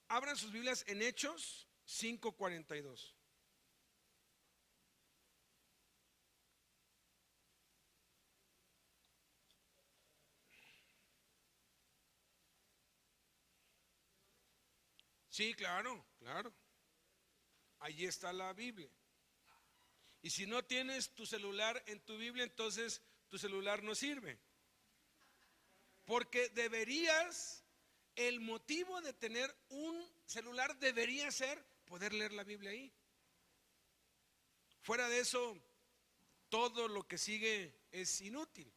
Abran sus Biblias en Hechos 5:42. Sí, claro, claro. Allí está la Biblia. Y si no tienes tu celular en tu Biblia, entonces tu celular no sirve. Porque el motivo de tener un celular debería ser poder leer la Biblia ahí. Fuera de eso, todo lo que sigue es inútil.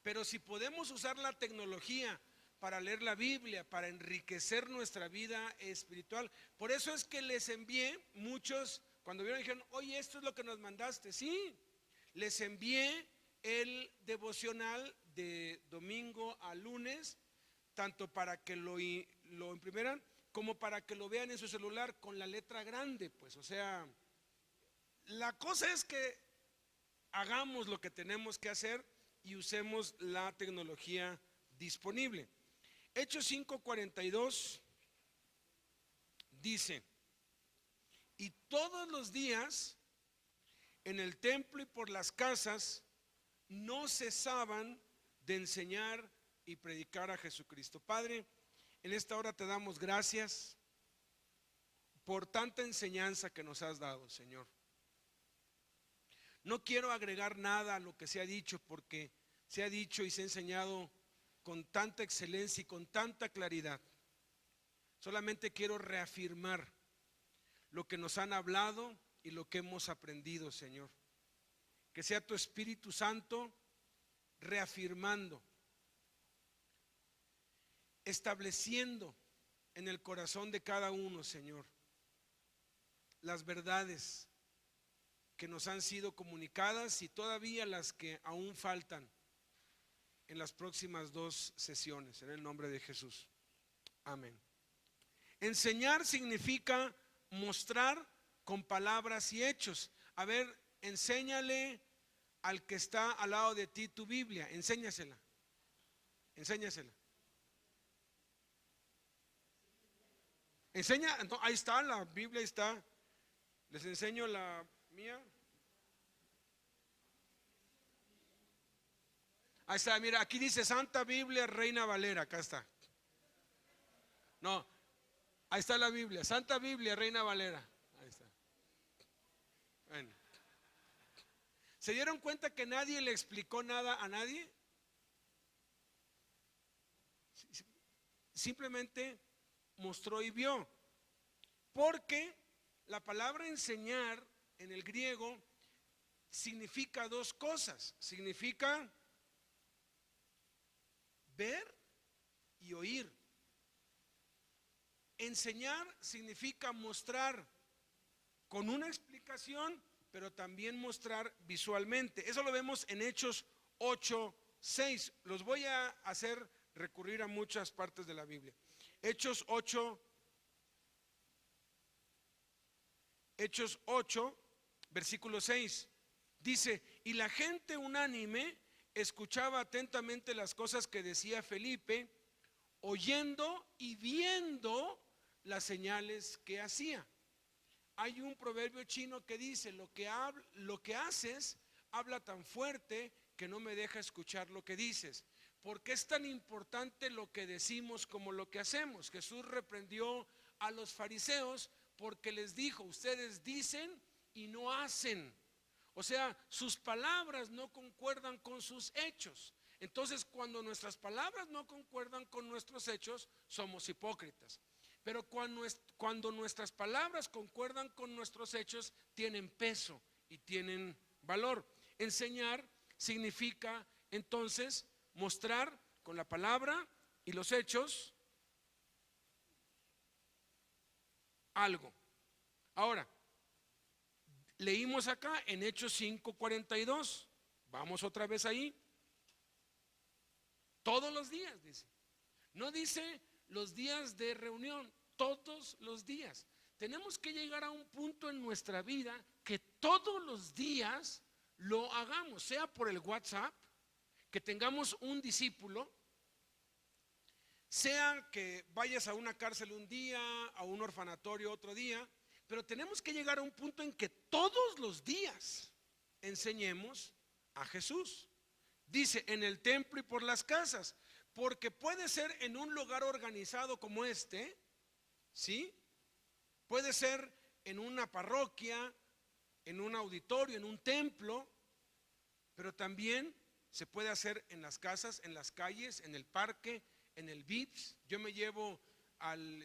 Pero si podemos usar la tecnología para leer la Biblia, para enriquecer nuestra vida espiritual, por eso es que les envié muchos, cuando vieron dijeron, oye, esto es lo que nos mandaste. Sí, les envié el devocional de domingo a lunes, tanto para que lo imprimieran como para que lo vean en su celular con la letra grande, pues, o sea, la cosa es que hagamos lo que tenemos que hacer y usemos la tecnología disponible. Hechos 5:42 dice: y todos los días en el templo y por las casas no cesaban de enseñar y predicar a Jesucristo. Padre, en esta hora te damos gracias por tanta enseñanza que nos has dado, Señor. No quiero agregar nada a lo que se ha dicho, porque se ha dicho y se ha enseñado con tanta excelencia y con tanta claridad. Solamente quiero reafirmar lo que nos han hablado y lo que hemos aprendido, Señor. Que sea tu Espíritu Santo reafirmando, estableciendo en el corazón de cada uno, Señor, las verdades que nos han sido comunicadas y todavía las que aún faltan en las próximas 2 sesiones, en el nombre de Jesús. Amén. Enseñar significa mostrar con palabras y hechos. A ver, enséñale al que está al lado de ti tu Biblia, enséñasela. Enseña, ahí está la Biblia, ahí está. Les enseño la mía. Ahí está, mira, aquí dice Santa Biblia Reina Valera, acá está. No, ahí está la Biblia, Santa Biblia Reina Valera. Ahí está. Bueno. ¿Se dieron cuenta que nadie le explicó nada a nadie? Simplemente mostró y vio. Porque la palabra enseñar en el griego significa 2 cosas. Significa ver y oír. Enseñar significa mostrar con una explicación, pero también mostrar visualmente. Eso lo vemos en Hechos 8:6. Los voy a hacer recurrir a muchas partes de la Biblia. Hechos 8, versículo 6. Dice: y la gente unánime escuchaba atentamente las cosas que decía Felipe, oyendo y viendo las señales que hacía. Hay un proverbio chino que dice: lo que haces habla tan fuerte que no me deja escuchar lo que dices. ¿Por qué es tan importante lo que decimos como lo que hacemos? Jesús reprendió a los fariseos porque les dijo: ustedes dicen y no hacen. O sea, sus palabras no concuerdan con sus hechos. Entonces, cuando nuestras palabras no concuerdan con nuestros hechos, somos hipócritas. Pero cuando nuestras palabras concuerdan con nuestros hechos, tienen peso y tienen valor. Enseñar significa entonces mostrar con la palabra y los hechos algo. Ahora, leímos acá en Hechos 5:42. Vamos otra vez ahí. Todos los días, dice. No dice los días de reunión, todos los días. tenemos que llegar a un punto en nuestra vida que todos los días lo hagamos, sea por el WhatsApp, que tengamos un discípulo, sea que vayas a una cárcel un día, a un orfanatorio otro día, pero tenemos que llegar a un punto en que todos los días enseñemos a Jesús. Dice, en el templo y por las casas, porque puede ser en un lugar organizado como este, ¿sí? Puede ser en una parroquia, en un auditorio, en un templo, pero también se puede hacer en las casas, en las calles, en el parque, en el Vips. Yo me llevo al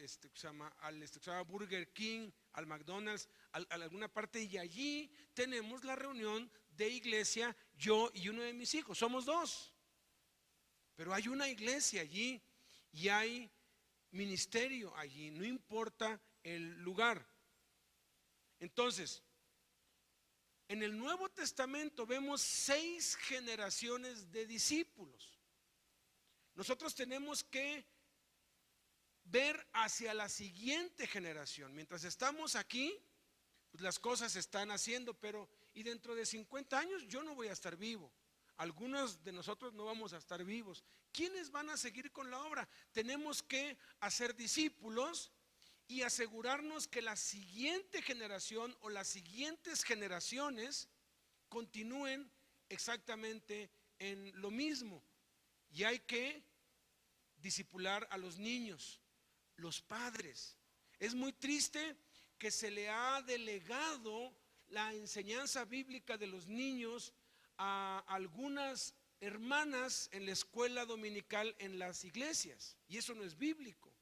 Burger King, al McDonald's, a alguna parte, y allí tenemos la reunión de iglesia, yo y uno de mis hijos, somos dos, pero hay una iglesia allí y hay ministerio allí, no importa el lugar. Entonces, en el Nuevo Testamento vemos 6 generaciones de discípulos. Nosotros tenemos que ver hacia la siguiente generación. Mientras estamos aquí, pues las cosas se están haciendo, pero y dentro de 50 años yo no voy a estar vivo. Algunos de nosotros no vamos a estar vivos. ¿Quiénes van a seguir con la obra? Tenemos que hacer discípulos y asegurarnos que la siguiente generación o las siguientes generaciones continúen exactamente en lo mismo. Y hay que discipular a los niños, los padres. Es muy triste que se le ha delegado la enseñanza bíblica de los niños a algunas hermanas en la escuela dominical en las iglesias, y eso no es bíblico.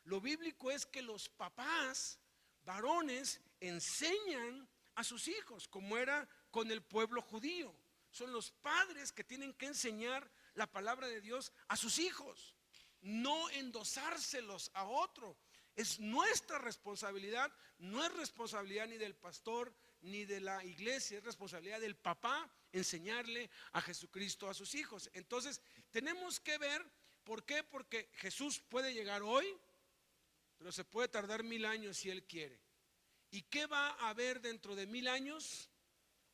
Lo bíblico es que los papás varones enseñan a sus hijos, como era con el pueblo judío. Son los padres que tienen que enseñar la palabra de Dios a sus hijos, no endosárselos a otro. Es nuestra responsabilidad, no es responsabilidad ni del pastor ni de la iglesia, es responsabilidad del papá enseñarle a Jesucristo a sus hijos. Entonces tenemos que ver, ¿por qué? Porque Jesús puede llegar hoy, pero se puede tardar 1000 años si Él quiere. ¿Y qué va a haber dentro de 1000 años?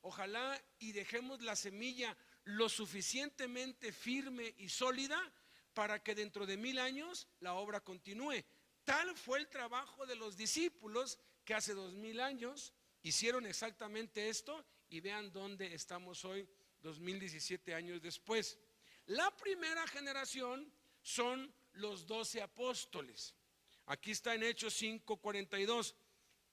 Ojalá y dejemos la semilla lo suficientemente firme y sólida para que dentro de 1000 años la obra continúe. Tal fue el trabajo de los discípulos que hace 2000 años hicieron exactamente esto, y vean dónde estamos hoy, 2017 años después. La primera generación son los 12 apóstoles. Aquí está en Hechos 5:42.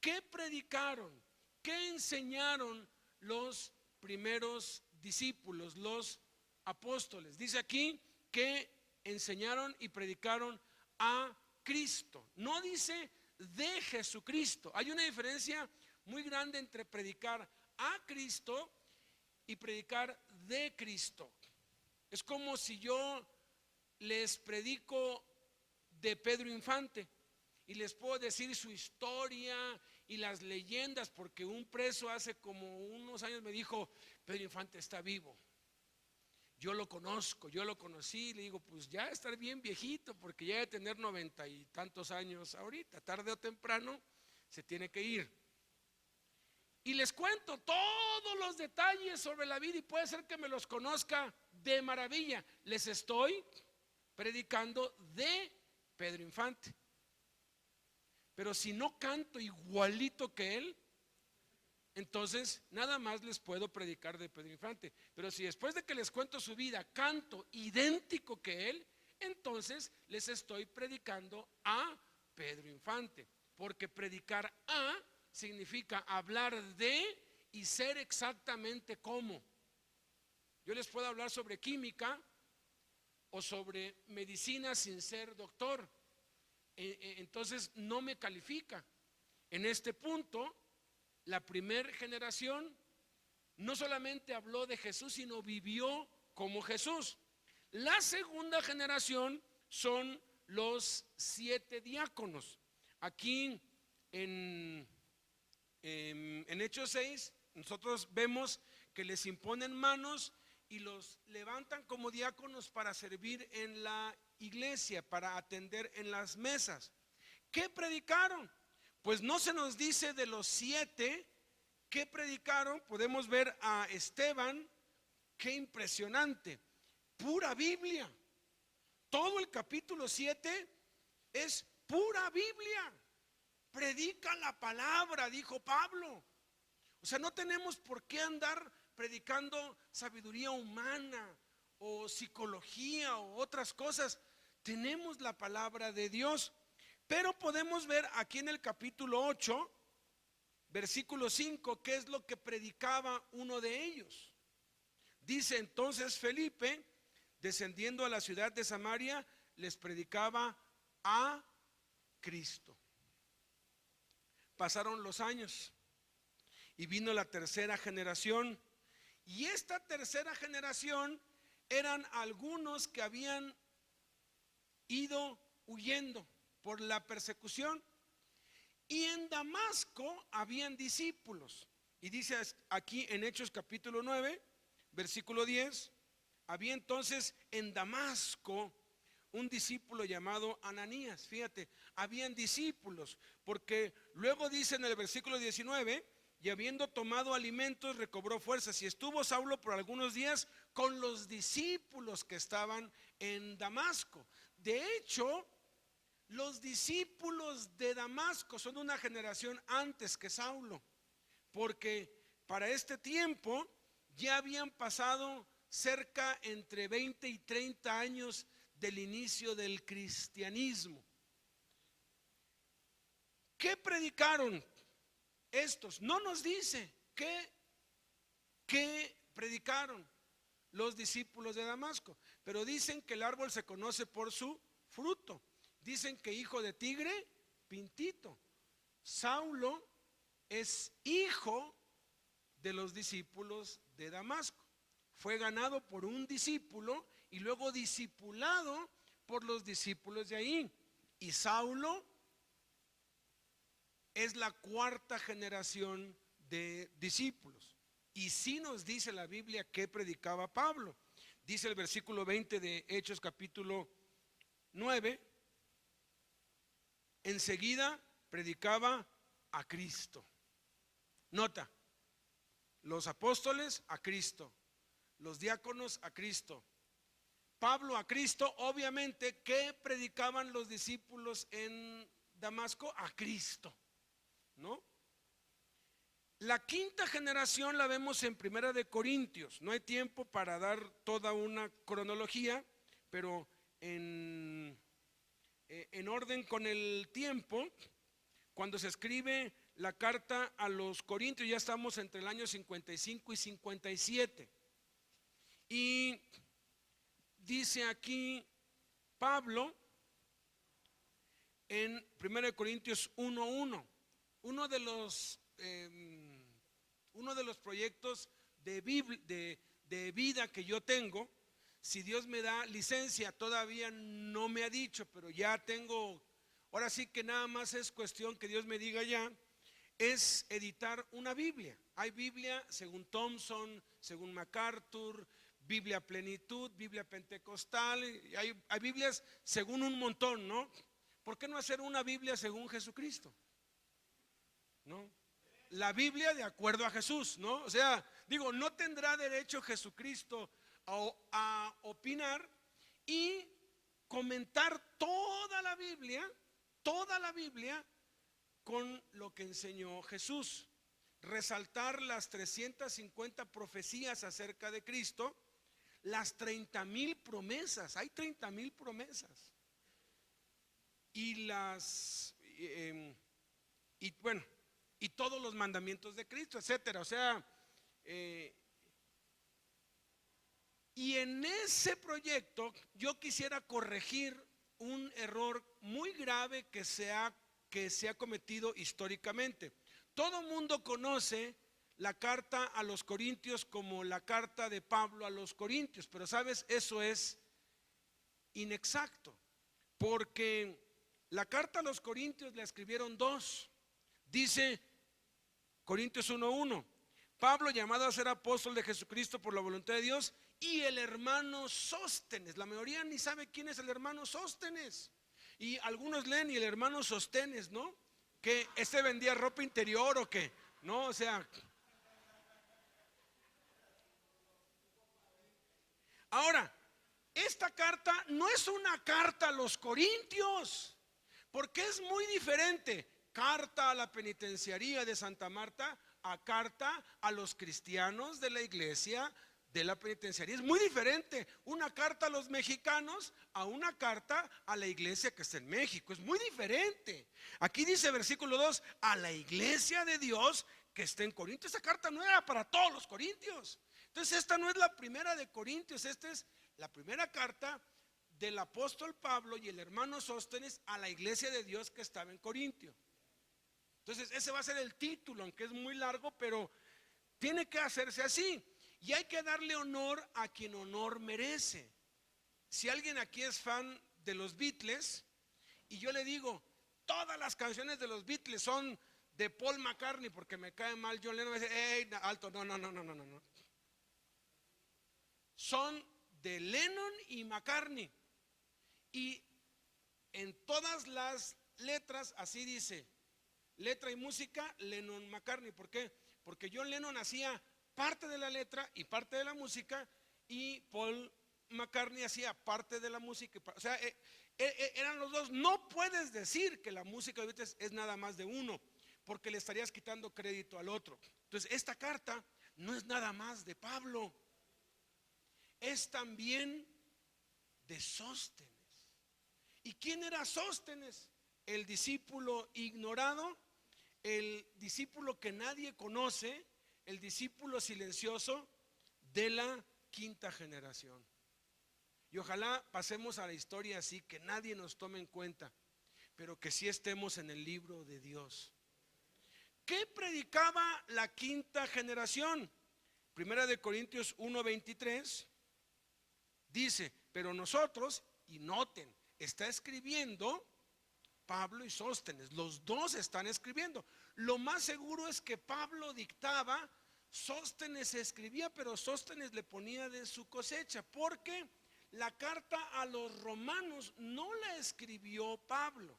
¿Qué predicaron? ¿Qué enseñaron los primeros discípulos, los apóstoles? Dice aquí que enseñaron y predicaron a Cristo. No dice de Jesucristo. Hay una diferencia muy grande entre predicar a Cristo y predicar de Cristo. Es como si yo les predico de Pedro Infante y les puedo decir su historia y las leyendas, porque un preso hace como unos años me dijo: Pedro Infante está vivo. Yo lo conozco, yo lo conocí. Le digo, pues ya estar bien viejito, porque ya debe tener 90 y tantos años ahorita, tarde o temprano se tiene que ir. Y les cuento todos los detalles sobre la vida y puede ser que me los conozca de maravilla. Les estoy predicando de Pedro Infante. Pero si no canto igualito que él, entonces nada más les puedo predicar de Pedro Infante. Pero si después de que les cuento su vida canto idéntico que él, entonces les estoy predicando a Pedro Infante. Porque predicar a significa hablar de y ser exactamente como. Yo les puedo hablar sobre química o sobre medicina sin ser doctor. Entonces no me califica. En este punto, la primera generación no solamente habló de Jesús, sino vivió como Jesús. La segunda generación son los 7 diáconos. Aquí en Hechos 6 nosotros vemos que les imponen manos y los levantan como diáconos para servir en la iglesia, para atender en las mesas. ¿Qué predicaron? Pues no se nos dice de los 7 que predicaron. Podemos ver a Esteban, qué impresionante, pura Biblia. Todo el capítulo 7 es pura Biblia. Predica la palabra, dijo Pablo. O sea, no tenemos por qué andar predicando sabiduría humana o psicología o otras cosas. Tenemos la palabra de Dios. Pero podemos ver aquí en el capítulo 8, versículo 5, qué es lo que predicaba uno de ellos. Dice: entonces Felipe, descendiendo a la ciudad de Samaria, les predicaba a Cristo. Pasaron los años y vino la tercera generación. Y esta tercera generación eran algunos que habían ido huyendo por la persecución. Y en Damasco habían discípulos. Y dice aquí en Hechos capítulo 9, versículo 10: había entonces en Damasco un discípulo llamado Ananías. Fíjate, habían discípulos, porque luego dice en el versículo 19: y habiendo tomado alimentos recobró fuerzas, y estuvo Saulo por algunos días con los discípulos que estaban en Damasco. De hecho, los discípulos de Damasco son una generación antes que Saulo, porque para este tiempo ya habían pasado cerca entre 20 y 30 años del inicio del cristianismo. ¿Qué predicaron estos? No nos dice qué predicaron los discípulos de Damasco, pero dicen que el árbol se conoce por su fruto. Dicen que hijo de tigre, pintito. Saulo es hijo de los discípulos de Damasco. Fue ganado por un discípulo y luego discipulado por los discípulos de ahí. Y Saulo es la cuarta generación de discípulos. Y sí nos dice la Biblia que predicaba Pablo. Dice el versículo 20 de Hechos capítulo 9: enseguida predicaba a Cristo. Nota, los apóstoles a Cristo, los diáconos a Cristo, Pablo a Cristo. Obviamente, ¿qué predicaban los discípulos en Damasco? A Cristo, ¿no? La quinta generación la vemos en Primera de Corintios. No hay tiempo para dar toda una cronología, pero en orden con el tiempo, cuando se escribe la carta a los Corintios, ya estamos entre el año 55 y 57. Y dice aquí Pablo en 1 Corintios 1:1, uno de los proyectos de vida que yo tengo. Si Dios me da licencia, todavía no me ha dicho, pero ya tengo, ahora sí que nada más es cuestión que Dios me diga ya, es editar una Biblia. Hay Biblia según Thompson, según MacArthur, Biblia Plenitud, Biblia Pentecostal, hay Biblias según un montón, ¿no? ¿Por qué no hacer una Biblia según Jesucristo? ¿No? La Biblia de acuerdo a Jesús, ¿no? O sea, digo, no tendrá derecho Jesucristo a opinar y comentar toda la Biblia con lo que enseñó Jesús, resaltar las 350 profecías acerca de Cristo, las 30,000 promesas. Hay 30,000 promesas y y todos los mandamientos de Cristo, etcétera. O sea, y en ese proyecto yo quisiera corregir un error muy grave que se ha cometido históricamente. Todo mundo conoce la carta a los Corintios como la carta de Pablo a los Corintios, pero sabes, eso es inexacto, porque la carta a los Corintios la escribieron dos. Dice Corintios 1:1: Pablo, llamado a ser apóstol de Jesucristo por la voluntad de Dios, y el hermano Sóstenes. La mayoría ni sabe quién es el hermano Sóstenes, y algunos leen y el hermano Sóstenes, ¿no? ¿Qué? ¿Este vendía ropa interior o qué? No, o sea. Ahora, esta carta no es una carta a los corintios, porque es muy diferente. Carta a la penitenciaría de Santa Marta a carta a los cristianos de la iglesia de la penitenciaría. Es muy diferente una carta a los mexicanos a una carta a la iglesia que está en México. Es muy diferente. Aquí dice versículo 2, a la iglesia de Dios que está en Corinto. Esta carta no era para todos los corintios. Entonces esta no es la primera de Corintios, esta es la primera carta del apóstol Pablo y el hermano Sóstenes a la iglesia de Dios que estaba en Corintio. Entonces ese va a ser el título, aunque es muy largo, pero tiene que hacerse así. Y hay que darle honor a quien honor merece. Si alguien aquí es fan de los Beatles y yo le digo, todas las canciones de los Beatles son de Paul McCartney porque me cae mal John Lennon, me dice, hey, alto, no. Son de Lennon y McCartney. Y en todas las letras así dice, letra y música, Lennon McCartney. ¿Por qué? Porque John Lennon hacía parte de la letra y parte de la música y Paul McCartney hacía parte de la música. O sea, eran los dos. No puedes decir que la música de Beatles es nada más de uno, porque le estarías quitando crédito al otro. Entonces esta carta no es nada más de Pablo, es también de Sóstenes. ¿Y quién era Sóstenes? El discípulo ignorado, el discípulo que nadie conoce, el discípulo silencioso de la quinta generación. Y ojalá pasemos a la historia así, que nadie nos tome en cuenta, pero que sí estemos en el libro de Dios. ¿Qué predicaba la quinta generación? Primera de Corintios 1:23 dice, pero nosotros, y noten, está escribiendo Pablo y Sóstenes, los dos están escribiendo. Lo más seguro es que Pablo dictaba, Sóstenes escribía, pero Sóstenes le ponía de su cosecha, porque la carta a los romanos no la escribió Pablo.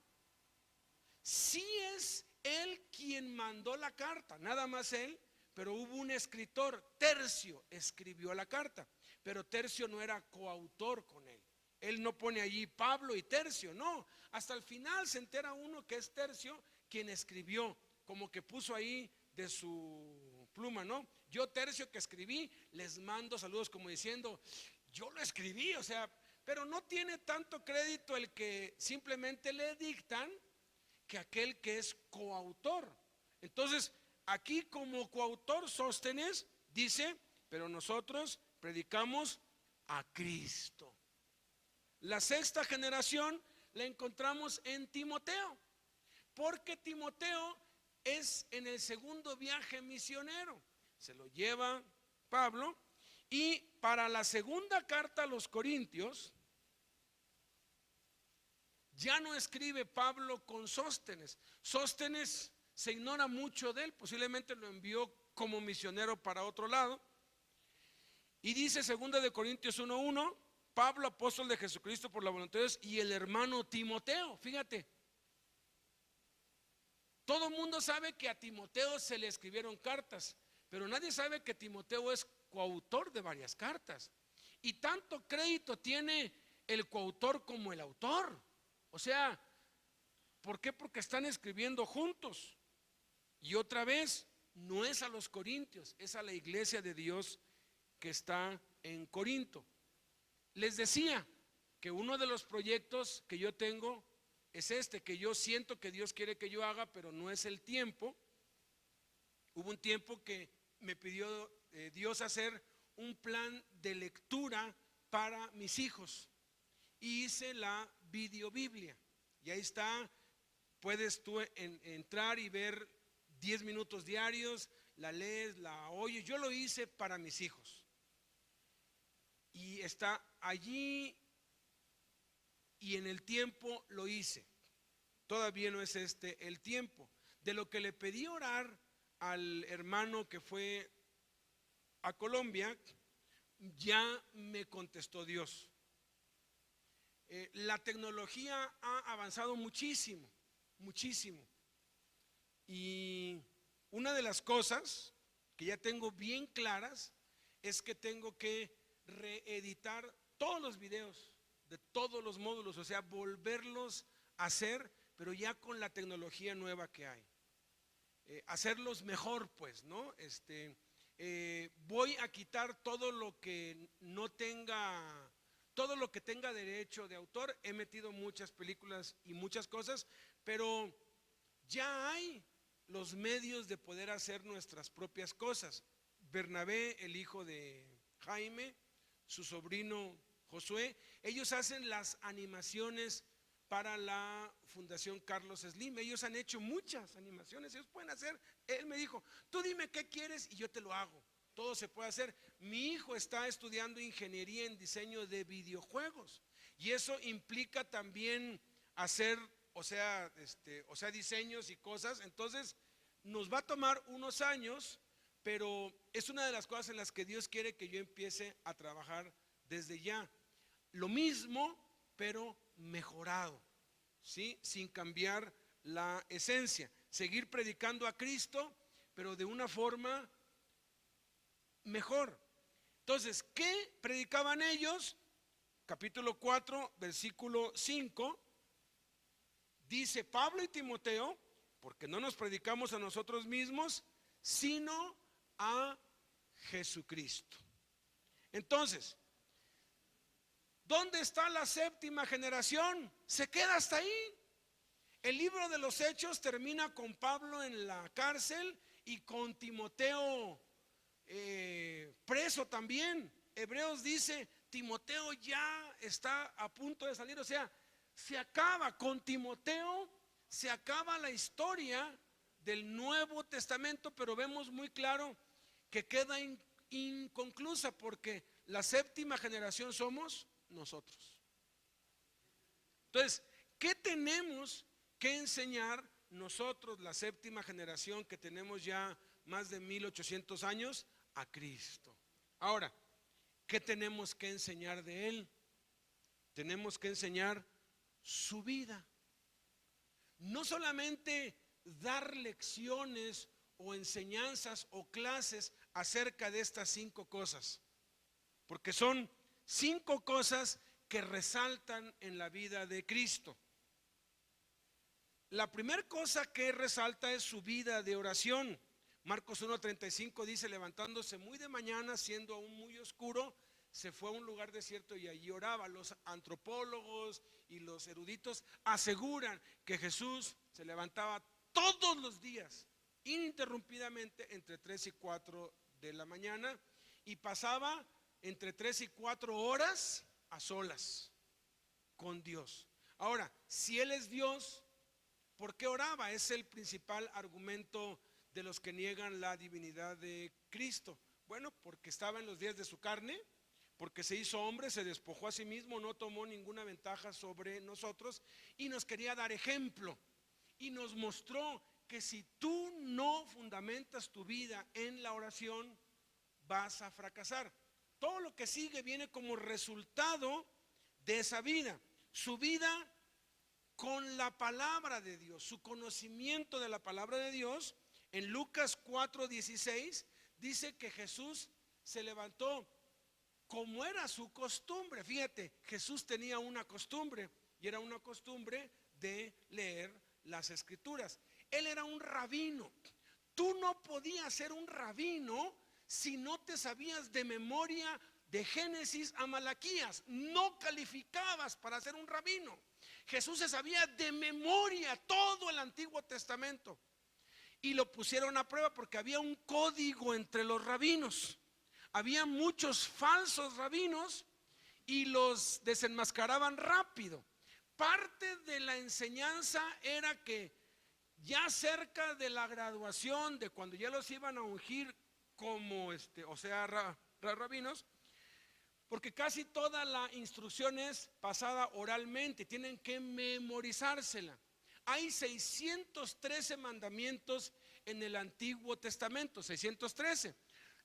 Sí es él quien mandó la carta, nada más él, pero hubo un escritor, Tercio, escribió la carta, pero Tercio no era coautor con él. Él no pone allí Pablo y Tercio, no. Hasta el final se entera uno que es Tercio quien escribió, como que puso ahí de su pluma, ¿no? Yo, Tercio, que escribí, les mando saludos, como diciendo, yo lo escribí, o sea, pero no tiene tanto crédito el que simplemente le dictan que aquel que es coautor. Entonces, aquí como coautor Sóstenes dice, pero nosotros predicamos a Cristo. La sexta generación la encontramos en Timoteo, porque Timoteo es en el segundo viaje misionero, se lo lleva Pablo, y para la segunda carta a los Corintios ya no escribe Pablo con Sóstenes. Sóstenes se ignora mucho de él, posiblemente lo envió como misionero para otro lado. Y dice segunda de Corintios 1:1, Pablo, apóstol de Jesucristo por la voluntad de Dios, y el hermano Timoteo. Fíjate, todo el mundo sabe que a Timoteo se le escribieron cartas, pero nadie sabe que Timoteo es coautor de varias cartas. Y tanto crédito tiene el coautor como el autor. O sea, ¿por qué? Porque están escribiendo juntos. Y otra vez, no es a los corintios, es a la iglesia de Dios que está en Corinto. Les decía que uno de los proyectos que yo tengo es este, que yo siento que Dios quiere que yo haga, pero no es el tiempo. Hubo un tiempo que me pidió Dios hacer un plan de lectura para mis hijos y hice la videobiblia, y ahí está, puedes tú entrar y ver 10 minutos diarios, la lees, la oyes. Yo lo hice para mis hijos y está allí, y en el tiempo lo hice. Todavía no es este el tiempo. De lo que le pedí orar al hermano que fue a Colombia, ya me contestó Dios. La tecnología ha avanzado muchísimo, muchísimo. Y una de las cosas que ya tengo bien claras es que tengo que reeditar todos los videos de todos los módulos, o sea, volverlos a hacer, pero ya con la tecnología nueva que hay. Hacerlos mejor, pues, ¿no? Voy a quitar todo lo que no tenga, todo lo que tenga derecho de autor. He metido muchas películas y muchas cosas, pero ya hay los medios de poder hacer nuestras propias cosas. Bernabé, el hijo de Jaime, su sobrino Josué, ellos hacen las animaciones para la Fundación Carlos Slim. Ellos han hecho muchas animaciones, ellos pueden hacer. Él me dijo, tú dime qué quieres y yo te lo hago. Todo se puede hacer. Mi hijo está estudiando ingeniería en diseño de videojuegos y eso implica también hacer, o sea, diseños y cosas. Entonces nos va a tomar unos años, pero es una de las cosas en las que Dios quiere que yo empiece a trabajar desde ya. Lo mismo, pero mejorado, ¿sí? Sin cambiar la esencia. Seguir predicando a Cristo, pero de una forma mejor. Entonces, ¿qué predicaban ellos? Capítulo 4, versículo 5. Dice Pablo y Timoteo, porque no nos predicamos a nosotros mismos, sino a Jesucristo. Entonces, ¿dónde está la séptima generación? Se queda hasta ahí. El libro de los Hechos termina con Pablo en la cárcel y con Timoteo preso también. Hebreos dice, Timoteo ya está a punto de salir. O sea, se acaba con Timoteo, se acaba la historia del Nuevo Testamento, pero vemos muy claro que queda inconclusa porque la séptima generación somos nosotros. Entonces, ¿qué tenemos que enseñar nosotros, la séptima generación que tenemos ya más de 1800 años? A Cristo. Ahora, ¿qué tenemos que enseñar de Él? Tenemos que enseñar su vida. No solamente dar lecciones o enseñanzas o clases acerca de estas 5 cosas, porque son 5 cosas que resaltan en la vida de Cristo. La primera cosa que resalta es su vida de oración. Marcos 1:35 dice, levantándose muy de mañana, siendo aún muy oscuro, se fue a un lugar desierto y allí oraba. Los antropólogos y los eruditos aseguran que Jesús se levantaba todos los días, ininterrumpidamente, entre 3 y 4 de la mañana, y pasaba entre 3 y 4 horas a solas con Dios. Ahora, si Él es Dios, ¿por qué oraba? Es el principal argumento de los que niegan la divinidad de Cristo. Bueno, porque estaba en los días de su carne, porque se hizo hombre, se despojó a sí mismo, no tomó ninguna ventaja sobre nosotros y nos quería dar ejemplo y nos mostró que si tú no fundamentas tu vida en la oración, vas a fracasar. Todo lo que sigue viene como resultado de esa vida. Su vida con la palabra de Dios, su conocimiento de la palabra de Dios. En Lucas 4:16 dice que Jesús se levantó como era su costumbre. Fíjate, Jesús tenía una costumbre y era una costumbre de leer las escrituras. Él era un rabino. Tú no podías ser un rabino si no te sabías de memoria de Génesis a Malaquías. No calificabas para ser un rabino. Jesús se sabía de memoria todo el Antiguo Testamento y lo pusieron a prueba porque había un código entre los rabinos. Había muchos falsos rabinos y los desenmascaraban rápido. Parte de la enseñanza era que ya cerca de la graduación, de cuando ya los iban a ungir como rabinos, porque casi toda la instrucción es pasada oralmente, tienen que memorizársela. Hay 613 mandamientos en el Antiguo Testamento, 613.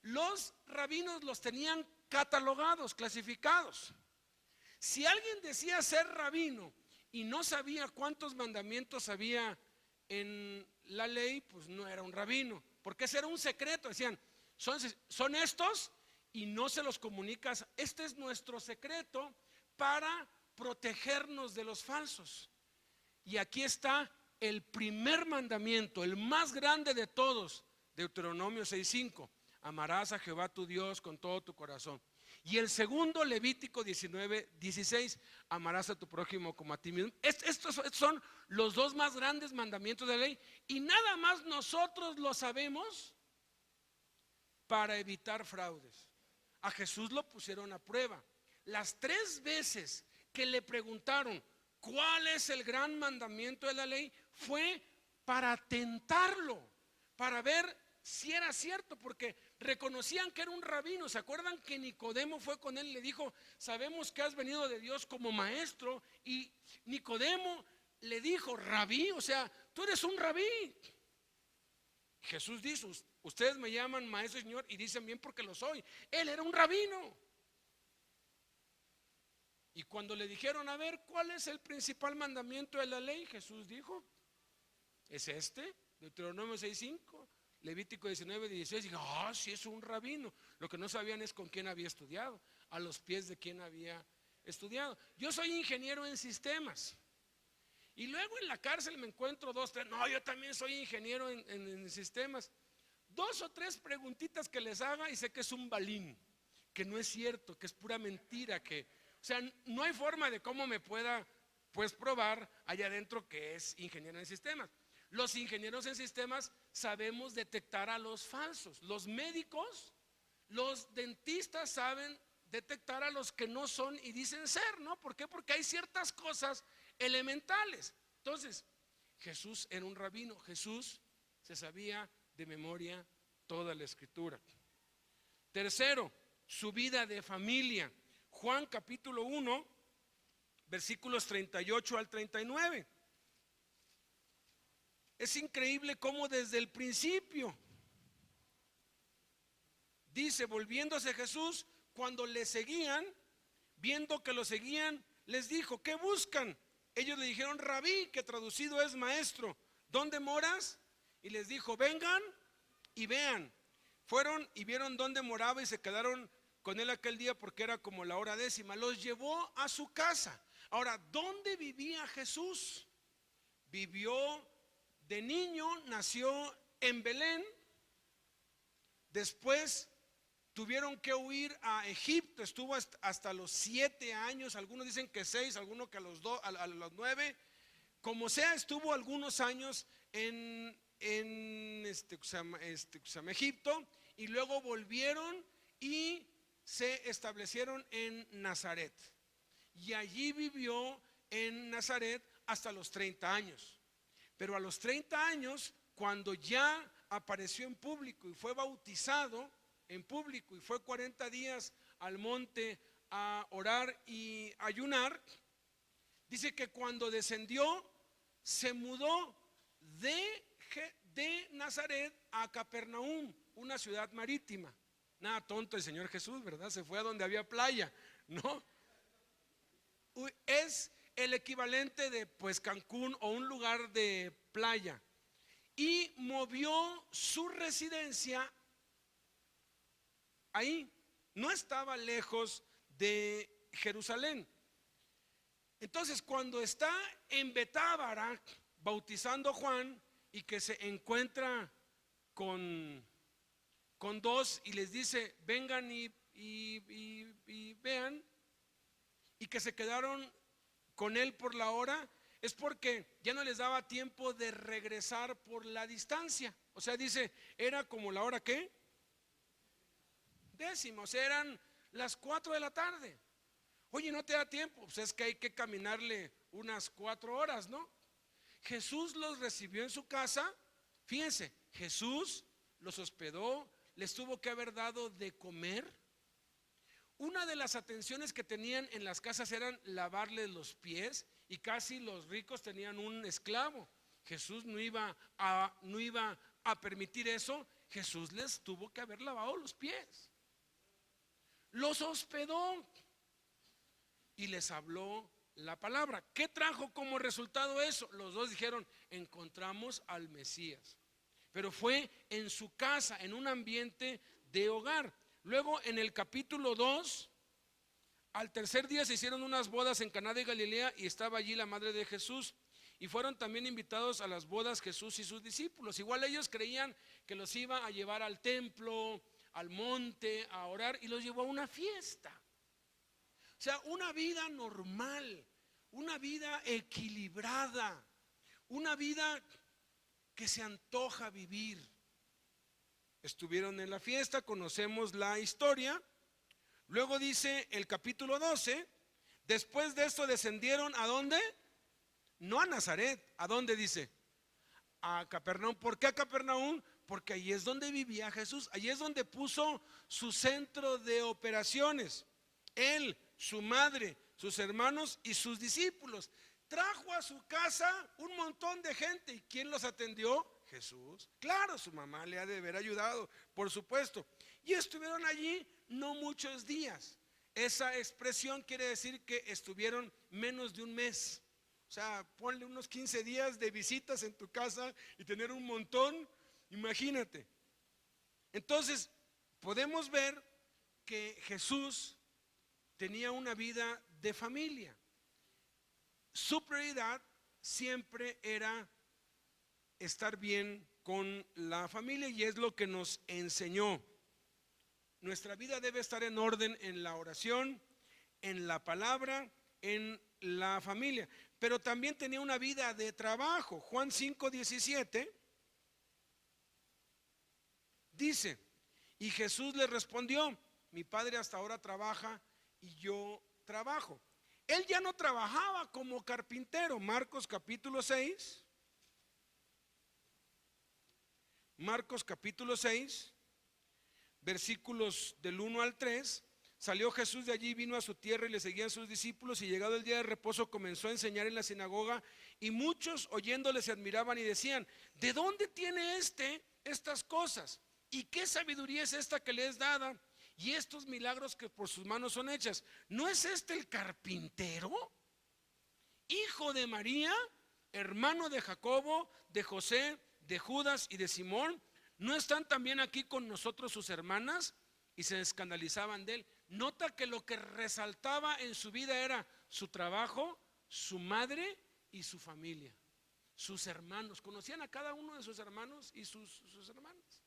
Los rabinos los tenían catalogados, clasificados. Si alguien decía ser rabino y no sabía cuántos mandamientos había en la ley, pues no era un rabino, porque ese era un secreto. Decían, son estos y no se los comunicas. Este es nuestro secreto para protegernos de los falsos. Y aquí está el primer mandamiento, el más grande de todos, Deuteronomio 6:5. Amarás a Jehová tu Dios con todo tu corazón. Y el segundo, Levítico 19:16. Amarás a tu prójimo como a ti mismo. Estos son los dos más grandes mandamientos de la ley. Y nada más nosotros lo sabemos para evitar fraudes. A Jesús lo pusieron a prueba. Las 3 veces que le preguntaron ¿cuál es el gran mandamiento de la ley? Fue para tentarlo, para ver si era cierto, porque reconocían que era un rabino. ¿Se acuerdan que Nicodemo fue con él y le dijo, sabemos que has venido de Dios como maestro? Y Nicodemo le dijo, rabí, o sea, tú eres un rabí. Jesús dijo, ustedes me llaman maestro y señor y dicen bien porque lo soy. Él era un rabino. Y cuando le dijeron, a ver, ¿cuál es el principal mandamiento de la ley? Jesús dijo, es este, Deuteronomio 6:5, Levítico 19:16. Dijo, sí, es un rabino. Lo que no sabían es con quién había estudiado, a los pies de quién había estudiado. Yo soy ingeniero en sistemas. Y luego en la cárcel me encuentro 2, 3, no, yo también soy ingeniero en sistemas. 2 o 3 preguntitas que les haga y sé que es un balín, que no es cierto, que es pura mentira, o sea, no hay forma de cómo me pueda pues probar allá adentro que es ingeniero en sistemas. Los ingenieros en sistemas sabemos detectar a los falsos. Los médicos, los dentistas saben detectar a los que no son y dicen ser, ¿no? ¿Por qué? Porque hay ciertas cosas elementales. Entonces, Jesús era un rabino. Jesús se sabía de memoria toda la escritura. Tercero, su vida de familia. Juan capítulo 1, versículos 38 al 39. Es increíble cómo desde el principio dice, volviéndose Jesús, cuando le seguían, viendo que lo seguían, les dijo, ¿qué buscan? Ellos le dijeron, rabí, que traducido es maestro, ¿dónde moras? Y les dijo, vengan y vean. Fueron y vieron dónde moraba y se quedaron con él aquel día porque era como la hora 10. Los llevó a su casa. Ahora, ¿dónde vivía Jesús? Vivió de niño, nació en Belén. Después tuvieron que huir a Egipto. Estuvo hasta los 7 años. Algunos dicen que 6, algunos que a los 9. Como sea, estuvo algunos años en Egipto. Y luego volvieron y se establecieron en Nazaret. Y allí vivió en Nazaret hasta los 30 años. Pero a los 30 años, cuando ya apareció en público y fue bautizado en público y fue 40 días al monte a orar y ayunar, dice que cuando descendió se mudó de Nazaret a Capernaum, una ciudad marítima. Nada tonto el Señor Jesús, ¿verdad? Se fue a donde había playa, ¿no? Es el equivalente de pues Cancún o un lugar de playa. Y movió su residencia ahí. No estaba lejos de Jerusalén. Entonces, cuando está en Betábara bautizando a Juan y que se encuentra con 2 y les dice, vengan y vean, y que se quedaron con él por la hora, es porque ya no les daba tiempo de regresar por la distancia. O sea, dice, era como la hora ¿qué? 10, o sea, eran las 4 de la tarde. Oye, ¿no te da tiempo? Pues es que hay que caminarle unas 4 horas, ¿no? Jesús los recibió en su casa. Fíjense, Jesús los hospedó, les tuvo que haber dado de comer. Una de las atenciones que tenían en las casas eran lavarles los pies, y casi los ricos tenían un esclavo. Jesús no iba a permitir eso. Jesús les tuvo que haber lavado los pies. Los hospedó y les habló la palabra. ¿Qué trajo como resultado eso? Los dos dijeron, encontramos al Mesías. Pero fue en su casa, en un ambiente de hogar. Luego en el capítulo 2, al tercer día se hicieron unas bodas en Caná de Galilea y estaba allí la madre de Jesús. Y fueron también invitados a las bodas Jesús y sus discípulos. Igual ellos creían que los iba a llevar al templo, al monte, a orar, y los llevó a una fiesta. O sea, una vida normal, una vida equilibrada, una vida que se antoja vivir. Estuvieron en la fiesta, conocemos la historia. Luego dice el capítulo 12, después de esto descendieron ¿a dónde? No a Nazaret, ¿a dónde dice? A Capernaum. ¿Por qué a Capernaum? Porque allí es donde vivía Jesús, allí es donde puso su centro de operaciones. Él, su madre, sus hermanos y sus discípulos. Trajo a su casa un montón de gente. ¿Y quién los atendió? Jesús. Claro, su mamá le ha de haber ayudado, por supuesto. Y estuvieron allí no muchos días. Esa expresión quiere decir que estuvieron menos de un mes. O sea, ponle unos 15 días de visitas en tu casa y tener un montón, imagínate. Entonces, podemos ver que Jesús tenía una vida de familia. Su prioridad siempre era estar bien con la familia y es lo que nos enseñó. Nuestra vida debe estar en orden en la oración, en la palabra, en la familia. Pero también tenía una vida de trabajo. Juan 5:17 dice, y Jesús le respondió, mi padre hasta ahora trabaja y yo trabajo. Él ya no trabajaba como carpintero. Marcos capítulo 6. Marcos capítulo 6, versículos del 1 al 3. Salió Jesús de allí, vino a su tierra y le seguían sus discípulos, y llegado el día de reposo comenzó a enseñar en la sinagoga, y muchos oyéndole se admiraban y decían, ¿de dónde tiene estas cosas? ¿Y qué sabiduría es esta que le es dada? Y estos milagros que por sus manos son hechas. ¿No es este el carpintero, hijo de María, hermano de Jacobo, de José, de Judas y de Simón? ¿No están también aquí con nosotros sus hermanas? Y se escandalizaban de él. Nota que lo que resaltaba en su vida era su trabajo, su madre y su familia, sus hermanos. Conocían a cada uno de sus hermanos y sus hermanas.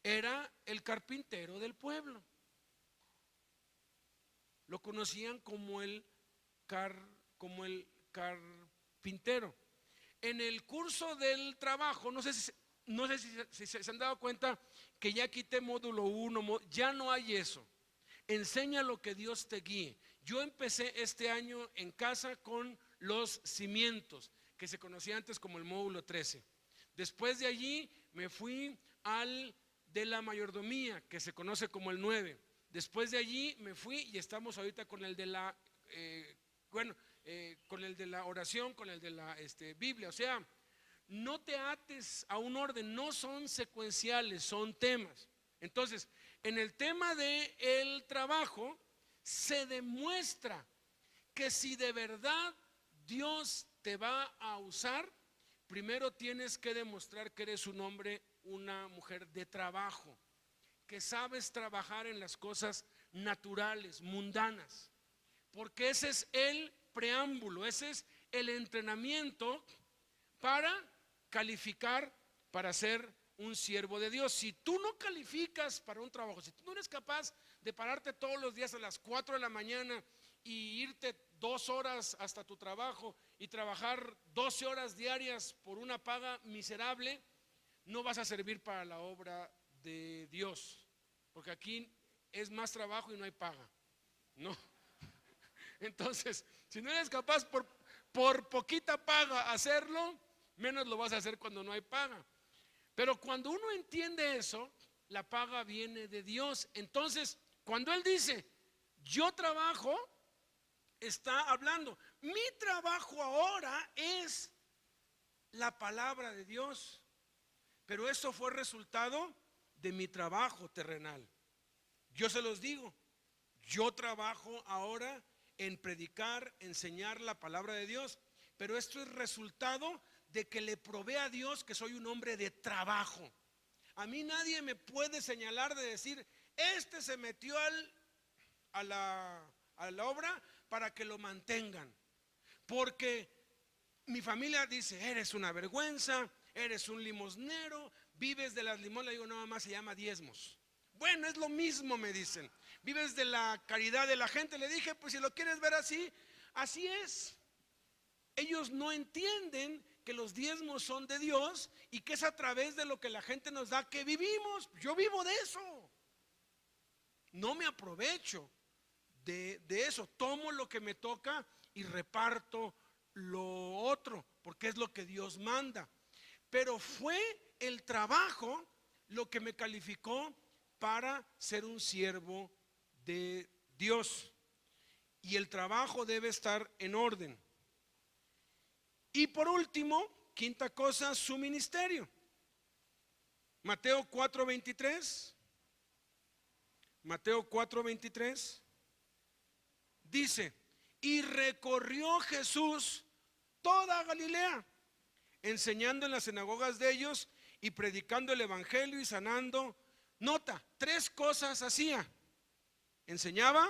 Era el carpintero del pueblo. Lo conocían como el carpintero. En el curso del trabajo, no sé si se han dado cuenta que ya quité módulo 1, ya no hay eso. Enseña lo que Dios te guíe. Yo empecé este año en casa con los cimientos, que se conocía antes como el módulo 13. Después de allí me fui al de la mayordomía, que se conoce como el 9. Después de allí me fui y estamos ahorita con el de la, con el de la oración, con el de la Biblia. O sea, no te ates a un orden, no son secuenciales, son temas. Entonces, en el tema del trabajo se demuestra que si de verdad Dios te va a usar, primero tienes que demostrar que eres un hombre, una mujer de trabajo, que sabes trabajar en las cosas naturales, mundanas, porque ese es el preámbulo, ese es el entrenamiento para calificar para ser un siervo de Dios. Si tú no calificas para un trabajo, si tú no eres capaz de pararte todos los días a las 4 de la mañana y irte 2 horas hasta tu trabajo y trabajar 12 horas diarias por una paga miserable, no vas a servir para la obra de Dios, porque aquí es más trabajo y no hay paga, ¿no? Entonces, si no eres capaz por poquita paga hacerlo, menos lo vas a hacer cuando no hay paga. Pero cuando uno entiende eso, la paga viene de Dios. Entonces, cuando Él dice, yo trabajo, está hablando, mi trabajo ahora es la palabra de Dios. Pero eso fue resultado de mi trabajo terrenal. Yo se los digo, yo trabajo ahora en predicar, enseñar la palabra de Dios. Pero esto es resultado de que le probé a Dios que soy un hombre de trabajo. A mí nadie me puede señalar de decir, este se metió a la obra para que lo mantengan. Porque mi familia dice, eres una vergüenza, eres un limosnero, vives de las limosnas. Le digo, no, mamá, se llama diezmos. Bueno, es lo mismo, me dicen. Vives de la caridad de la gente. Le dije, pues si lo quieres ver así, así es. Ellos no entienden que los diezmos son de Dios y que es a través de lo que la gente nos da que vivimos. Yo vivo de eso. No me aprovecho de eso. Tomo lo que me toca y reparto lo otro, porque es lo que Dios manda. Pero fue el trabajo lo que me calificó para ser un siervo de Dios. Y el trabajo debe estar en orden. Y por último, quinta cosa, su ministerio. Mateo 4:23. Mateo 4:23 dice: y recorrió Jesús toda Galilea, enseñando en las sinagogas de ellos y predicando el evangelio y sanando. Nota, 3 cosas hacía: enseñaba,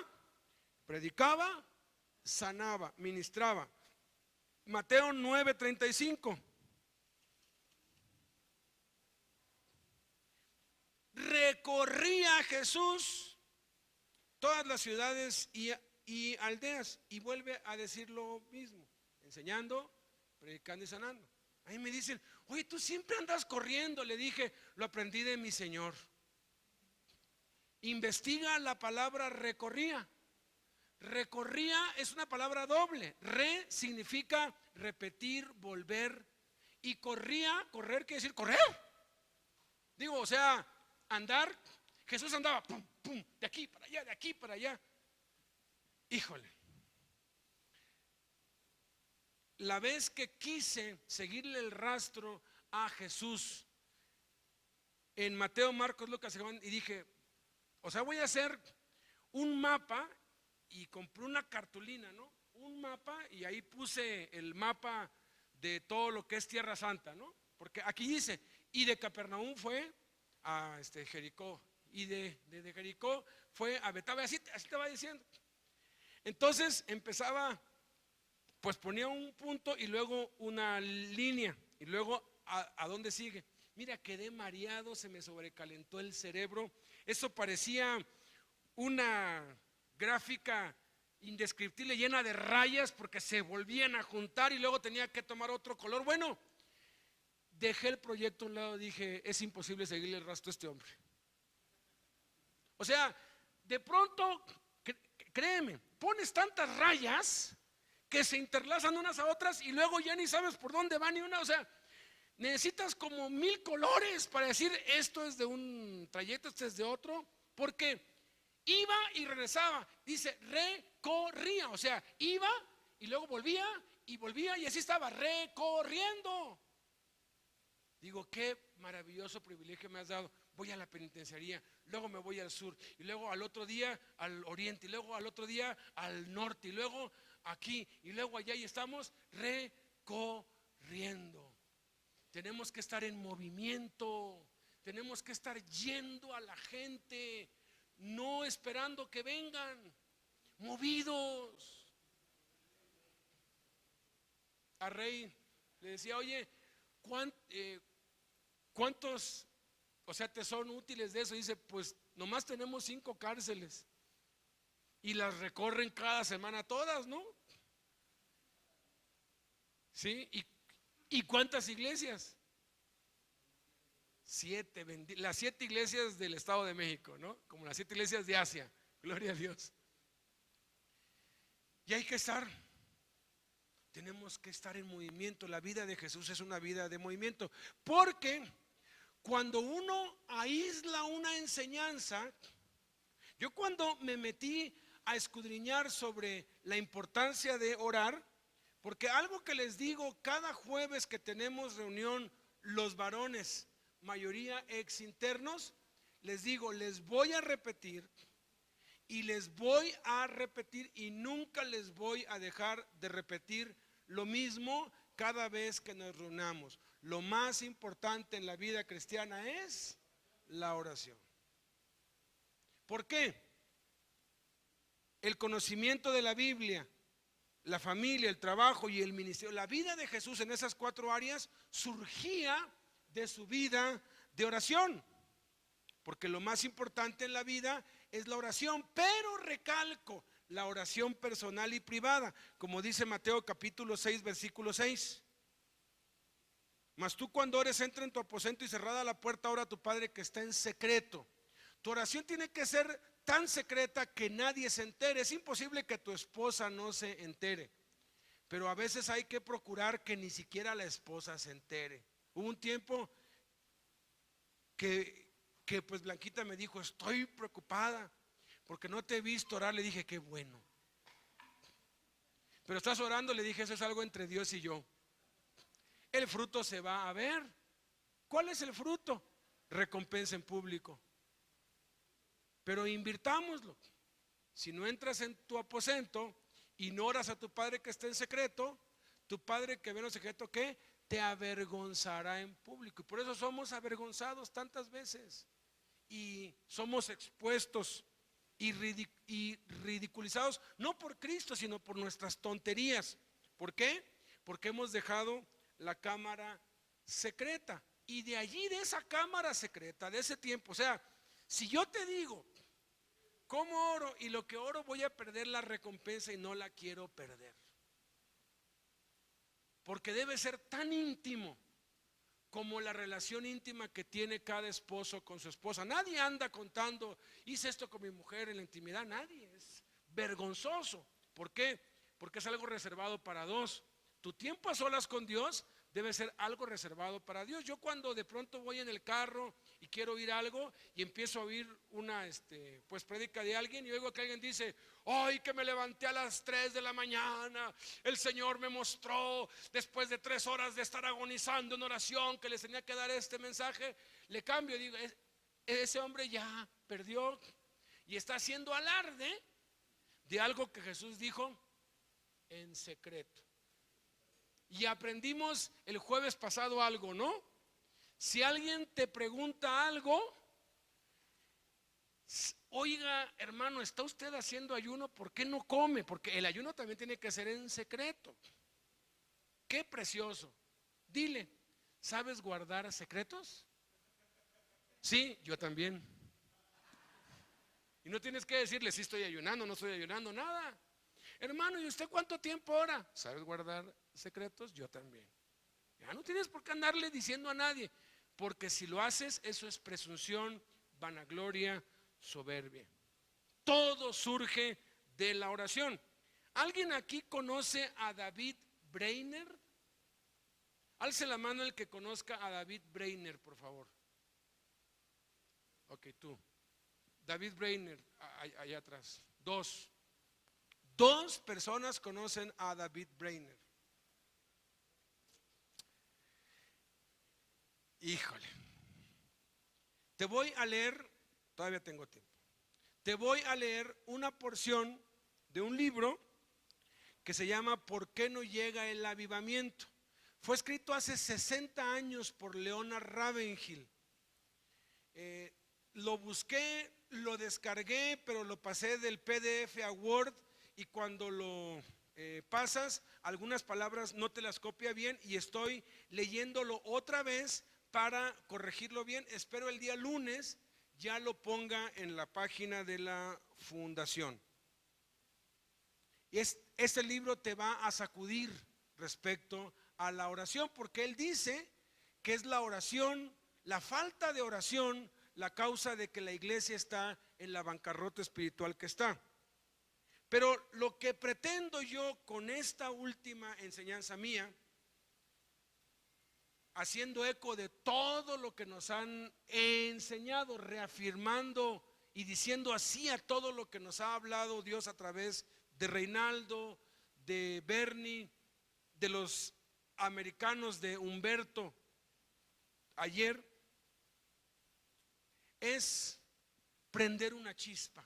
predicaba, sanaba, ministraba. Mateo 9:35. Recorría Jesús todas las ciudades y aldeas, y vuelve a decir lo mismo: enseñando, predicando y sanando. Ahí me dicen, oye, tú siempre andas corriendo. Le dije, lo aprendí de mi Señor. Investiga la palabra recorría. Recorría es una palabra doble. Re significa repetir, volver. Y corría, correr quiere decir correr. Digo, o sea, andar. Jesús andaba pum, pum, de aquí para allá, de aquí para allá. Híjole, la vez que quise seguirle el rastro a Jesús en Mateo, Marcos, Lucas y Juan, y dije, o sea, voy a hacer un mapa, y compré una cartulina, ¿no? Un mapa, y ahí puse el mapa de todo lo que es Tierra Santa, ¿no? Porque aquí dice, y de Capernaum fue a Jericó, y de Jericó fue a Betania, así te va diciendo. Entonces empezaba, pues ponía un punto y luego una línea, y luego a dónde sigue. Mira, quedé mareado, se me sobrecalentó el cerebro. Eso parecía una gráfica indescriptible llena de rayas porque se volvían a juntar y luego tenía que tomar otro color. Bueno, dejé el proyecto a un lado, dije, es imposible seguirle el rastro a este hombre. O sea, de pronto, créeme, pones tantas rayas que se interlazan unas a otras y luego ya ni sabes por dónde va ni una. O sea, necesitas como 1000 colores para decir esto es de un trayecto, este es de otro, porque iba y regresaba. Dice recorría, o sea, iba y luego volvía y así estaba recorriendo. Digo, qué maravilloso privilegio me has dado. Voy a la penitenciaría, luego me voy al sur, y luego al otro día al oriente, y luego al otro día al norte, y luego aquí, y luego allá, y estamos recorriendo. Tenemos que estar en movimiento, tenemos que estar yendo a la gente, no esperando que vengan, movidos. A Rey le decía, oye, ¿cuántos, o sea, te son útiles de eso? Dice, pues nomás tenemos 5 cárceles y las recorren cada semana todas, ¿no? ¿Sí? ¿Y cuántas iglesias? 7, las 7 iglesias del Estado de México, ¿no? Como las 7 iglesias de Asia, gloria a Dios. Y hay que estar, tenemos que estar en movimiento. La vida de Jesús es una vida de movimiento, porque cuando uno aísla una enseñanza, yo cuando me metí a escudriñar sobre la importancia de orar, porque algo que les digo cada jueves que tenemos reunión los varones, mayoría ex internos, les digo, les voy a repetir y les voy a repetir y nunca les voy a dejar de repetir lo mismo cada vez que nos reunamos. Lo más importante en la vida cristiana es la oración. ¿Por qué? El conocimiento de la Biblia, la familia, el trabajo y el ministerio, la vida de Jesús en esas 4 áreas surgía de su vida de oración. Porque lo más importante en la vida es la oración, pero recalco, la oración personal y privada, como dice Mateo capítulo 6, versículo 6. Mas tú cuando ores, entra en tu aposento y cerrada la puerta, ora a tu Padre que está en secreto. Tu oración tiene que ser tan secreta que nadie se entere. Es imposible que tu esposa no se entere, pero a veces hay que procurar que ni siquiera la esposa se entere. Hubo un tiempo que pues Blanquita me dijo: estoy preocupada porque no te he visto orar. Le dije: qué bueno. Pero estás orando, le dije: eso es algo entre Dios y yo. El fruto se va a ver. ¿Cuál es el fruto? Recompensa en público. Pero invirtámoslo. Si no entras en tu aposento y no oras a tu Padre que está en secreto, tu Padre que ve en secreto, ¿qué? Te avergonzará en público. Y por eso somos avergonzados tantas veces y somos expuestos y ridiculizados, no por Cristo, sino por nuestras tonterías. ¿Por qué? Porque hemos dejado la cámara secreta. Y de allí, de esa cámara secreta, de ese tiempo, o sea, si yo te digo cómo oro y lo que oro, voy a perder la recompensa y no la quiero perder. Porque debe ser tan íntimo como la relación íntima que tiene cada esposo con su esposa. Nadie anda contando: hice esto con mi mujer en la intimidad. Nadie. Es vergonzoso. ¿Por qué? Porque es algo reservado para dos. Tu tiempo a solas con Dios debe ser algo reservado para Dios. Yo cuando de pronto voy en el carro y quiero oír algo y empiezo a oír una pues prédica de alguien y oigo que alguien dice: hoy que me levanté a las 3 de la mañana, el Señor me mostró, después de 3 horas de estar agonizando en oración, que les tenía que dar este mensaje. Le cambio y digo: ese hombre ya perdió y está haciendo alarde de algo que Jesús dijo en secreto. Y aprendimos el jueves pasado algo, ¿no? Si alguien te pregunta algo, oiga, hermano, ¿está usted haciendo ayuno? ¿Por qué no come? Porque el ayuno también tiene que ser en secreto. Qué precioso. Dile: ¿sabes guardar secretos? Sí, yo también. Y no tienes que decirle si estoy ayunando, no estoy ayunando, nada. Hermano, ¿y usted cuánto tiempo ora? ¿Sabes guardar secretos? Yo también. Ya no tienes por qué andarle diciendo a nadie, porque si lo haces, eso es presunción, vanagloria, soberbia. Todo surge de la oración. ¿Alguien aquí conoce a David Brainerd? Alce la mano el que conozca a David Brainerd, por favor. Ok, tú. David Brainerd, allá atrás. Dos personas conocen a David Brainerd. Híjole. Te voy a leer, todavía tengo tiempo. Te voy a leer una porción de un libro que se llama ¿Por qué no llega el avivamiento? Fue escrito hace 60 años por Leonard Ravenhill. Lo busqué, lo descargué, pero lo pasé del PDF a Word, y cuando lo pasas, algunas palabras no te las copia bien y estoy leyéndolo otra vez para corregirlo bien. Espero el día lunes ya lo ponga en la página de la fundación. Y este libro te va a sacudir respecto a la oración, porque él dice que es la oración, la falta de oración, la causa de que la iglesia está en la bancarrota espiritual que está. Pero lo que pretendo yo con esta última enseñanza mía, haciendo eco de todo lo que nos han enseñado, reafirmando y diciendo así a todo lo que nos ha hablado Dios a través de Reinaldo, de Bernie, de los americanos, de Humberto ayer, es prender una chispa.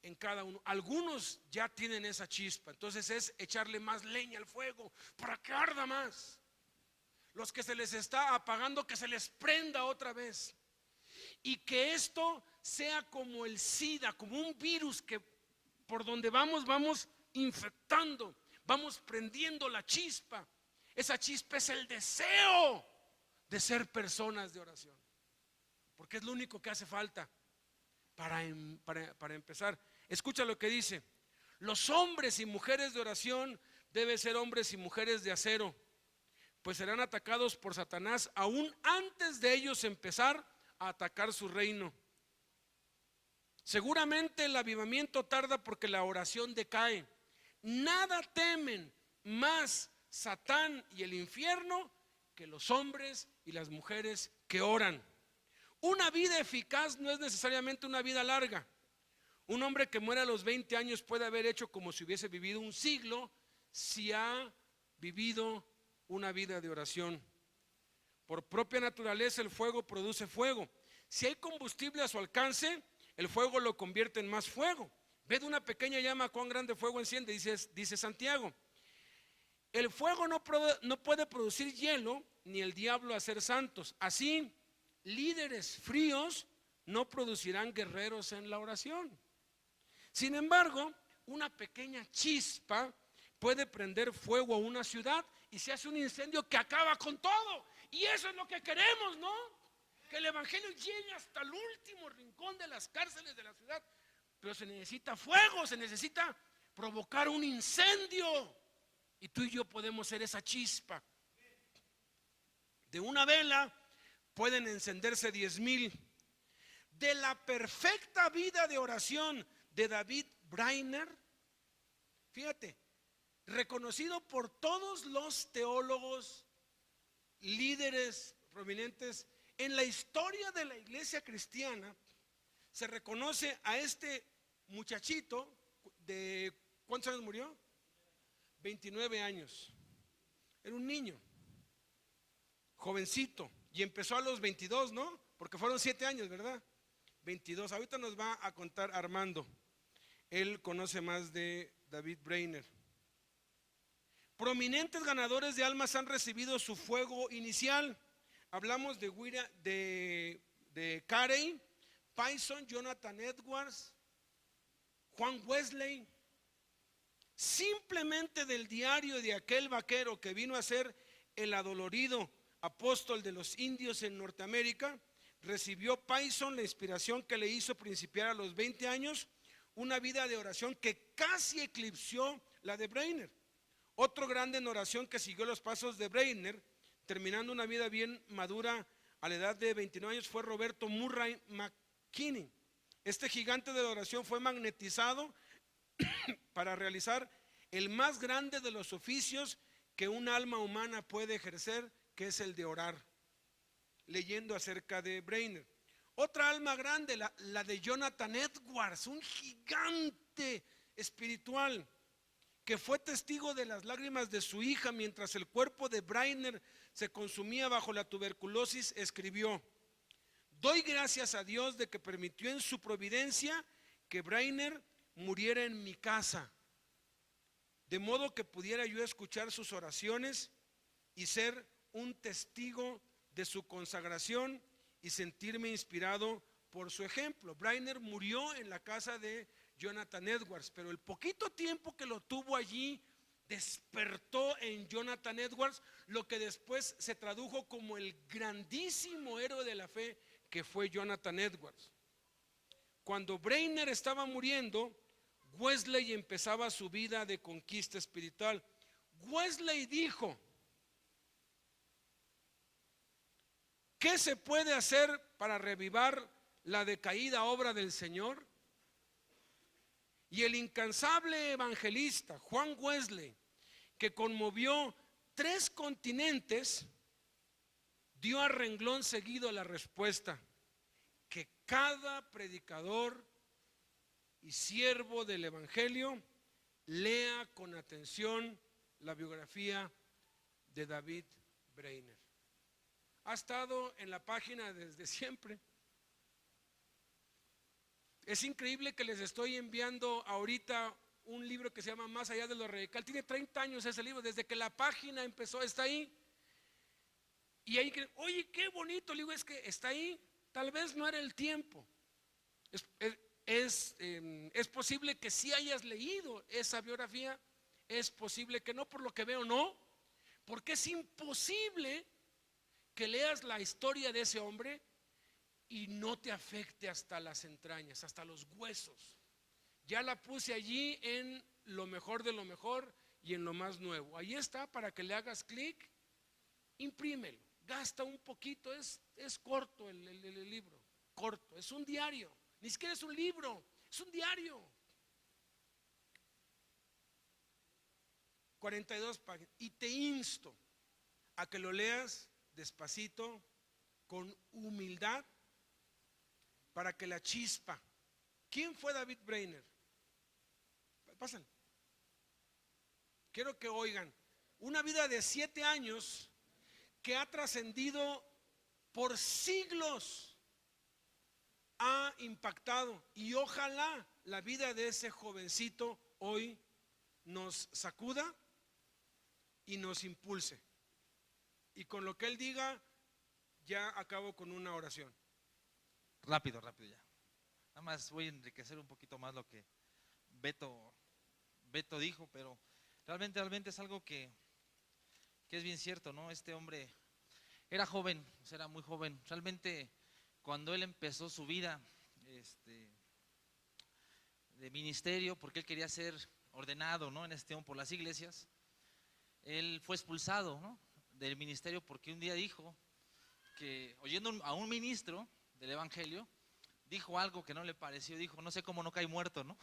en cada uno. Algunos ya tienen esa chispa, entonces es echarle más leña al fuego para que arda más. Los que se les está apagando, que se les prenda otra vez. Y que esto sea como el SIDA, como un virus que por donde vamos infectando, vamos prendiendo la chispa. Esa chispa es el deseo de ser personas de oración, porque es lo único que hace falta para empezar. Escucha lo que dice: los hombres y mujeres de oración deben ser hombres y mujeres de acero, pues serán atacados por Satanás aún antes de ellos empezar a atacar su reino. Seguramente el avivamiento tarda porque la oración decae. Nada temen más Satán y el infierno que los hombres y las mujeres que oran. Una vida eficaz no es necesariamente una vida larga. Un hombre que muere a los 20 años puede haber hecho como si hubiese vivido un siglo si ha vivido una vida de oración. Por propia naturaleza el fuego produce fuego. Si hay combustible a su alcance, el fuego lo convierte en más fuego. Ve de una pequeña llama cuán grande fuego enciende, dice Santiago. El fuego no puede producir hielo, ni el diablo hacer santos. Así, líderes fríos no producirán guerreros en la oración. Sin embargo, una pequeña chispa puede prender fuego a una ciudad y se hace un incendio que acaba con todo. Y eso es lo que queremos, ¿no? Que el evangelio llegue hasta el último rincón de las cárceles de la ciudad. Pero se necesita fuego, se necesita provocar un incendio. Y tú y yo podemos ser esa chispa. De una vela pueden encenderse 10,000. De la perfecta vida de oración de David Brainerd, fíjate, reconocido por todos los teólogos, líderes prominentes en la historia de la iglesia cristiana, se reconoce a este muchachito de ¿cuántos años murió? 29 años. Era un niño, jovencito, y empezó a los 22, ¿no? Porque fueron 7 años, ¿verdad? 22. Ahorita nos va a contar Armando. Él conoce más de David Brainerd. Prominentes ganadores de almas han recibido su fuego inicial. Hablamos de Carey, Payson, Jonathan Edwards, Juan Wesley. Simplemente del diario de aquel vaquero que vino a ser el adolorido apóstol de los indios en Norteamérica, recibió Payson la inspiración que le hizo principiar a los 20 años una vida de oración que casi eclipsó la de Brainerd. Otro grande en oración que siguió los pasos de Brainerd, terminando una vida bien madura a la edad de 29 años, fue Roberto Murray McKinney. Este gigante de la oración fue magnetizado para realizar el más grande de los oficios que un alma humana puede ejercer, que es el de orar. Leyendo acerca de Brainerd. Otra alma grande, la de Jonathan Edwards, un gigante espiritual que fue testigo de las lágrimas de su hija mientras el cuerpo de Brainerd se consumía bajo la tuberculosis. Escribió: doy gracias a Dios de que permitió en su providencia que Brainerd muriera en mi casa, de modo que pudiera yo escuchar sus oraciones y ser un testigo de su consagración y sentirme inspirado por su ejemplo. Brainerd murió en la casa de Jonathan Edwards, pero el poquito tiempo que lo tuvo allí despertó en Jonathan Edwards lo que después se tradujo como el grandísimo héroe de la fe que fue Jonathan Edwards. Cuando Brainerd estaba muriendo, Wesley empezaba su vida de conquista espiritual. Wesley dijo: ¿qué se puede hacer para revivar la decaída obra del Señor? Y el incansable evangelista Juan Wesley, que conmovió 3 continentes, dio a renglón seguido la respuesta: que cada predicador y siervo del evangelio lea con atención la biografía de David Brainerd. Ha estado en la página desde siempre. Es increíble que les estoy enviando ahorita un libro que se llama Más allá de lo radical. Tiene 30 años ese libro, desde que la página empezó, está ahí. Y ahí, oye, qué bonito. Le digo, es que está ahí, tal vez no era el tiempo. Es posible que sí hayas leído esa biografía, es posible que no, por lo que veo no, porque es imposible que leas la historia de ese hombre y no te afecte hasta las entrañas, hasta los huesos. Ya la puse allí en lo mejor de lo mejor y en lo más nuevo. Ahí está para que le hagas clic, imprímelo, gasta un poquito, es corto el libro, corto, es un diario, ni siquiera es un libro, es un diario. 42 páginas. Y te insto a que lo leas despacito, con humildad, para que la chispa. ¿Quién fue David Brainerd? Pasan. Quiero que oigan, una vida de 7 años que ha trascendido por siglos, ha impactado, y ojalá la vida de ese jovencito hoy nos sacuda y nos impulse. Y con lo que él diga, ya acabo con una oración. Rápido ya. Nada más voy a enriquecer un poquito más lo que Beto dijo, pero realmente es algo que es bien cierto, ¿no? Este hombre era joven, o sea, era muy joven. Realmente cuando él empezó su vida de ministerio, porque él quería ser ordenado, ¿no? En este tiempo por las iglesias, él fue expulsado, ¿no? Del ministerio porque un día dijo que, oyendo a un ministro del evangelio, dijo algo que no le pareció, dijo, no sé cómo no cae muerto, ¿no?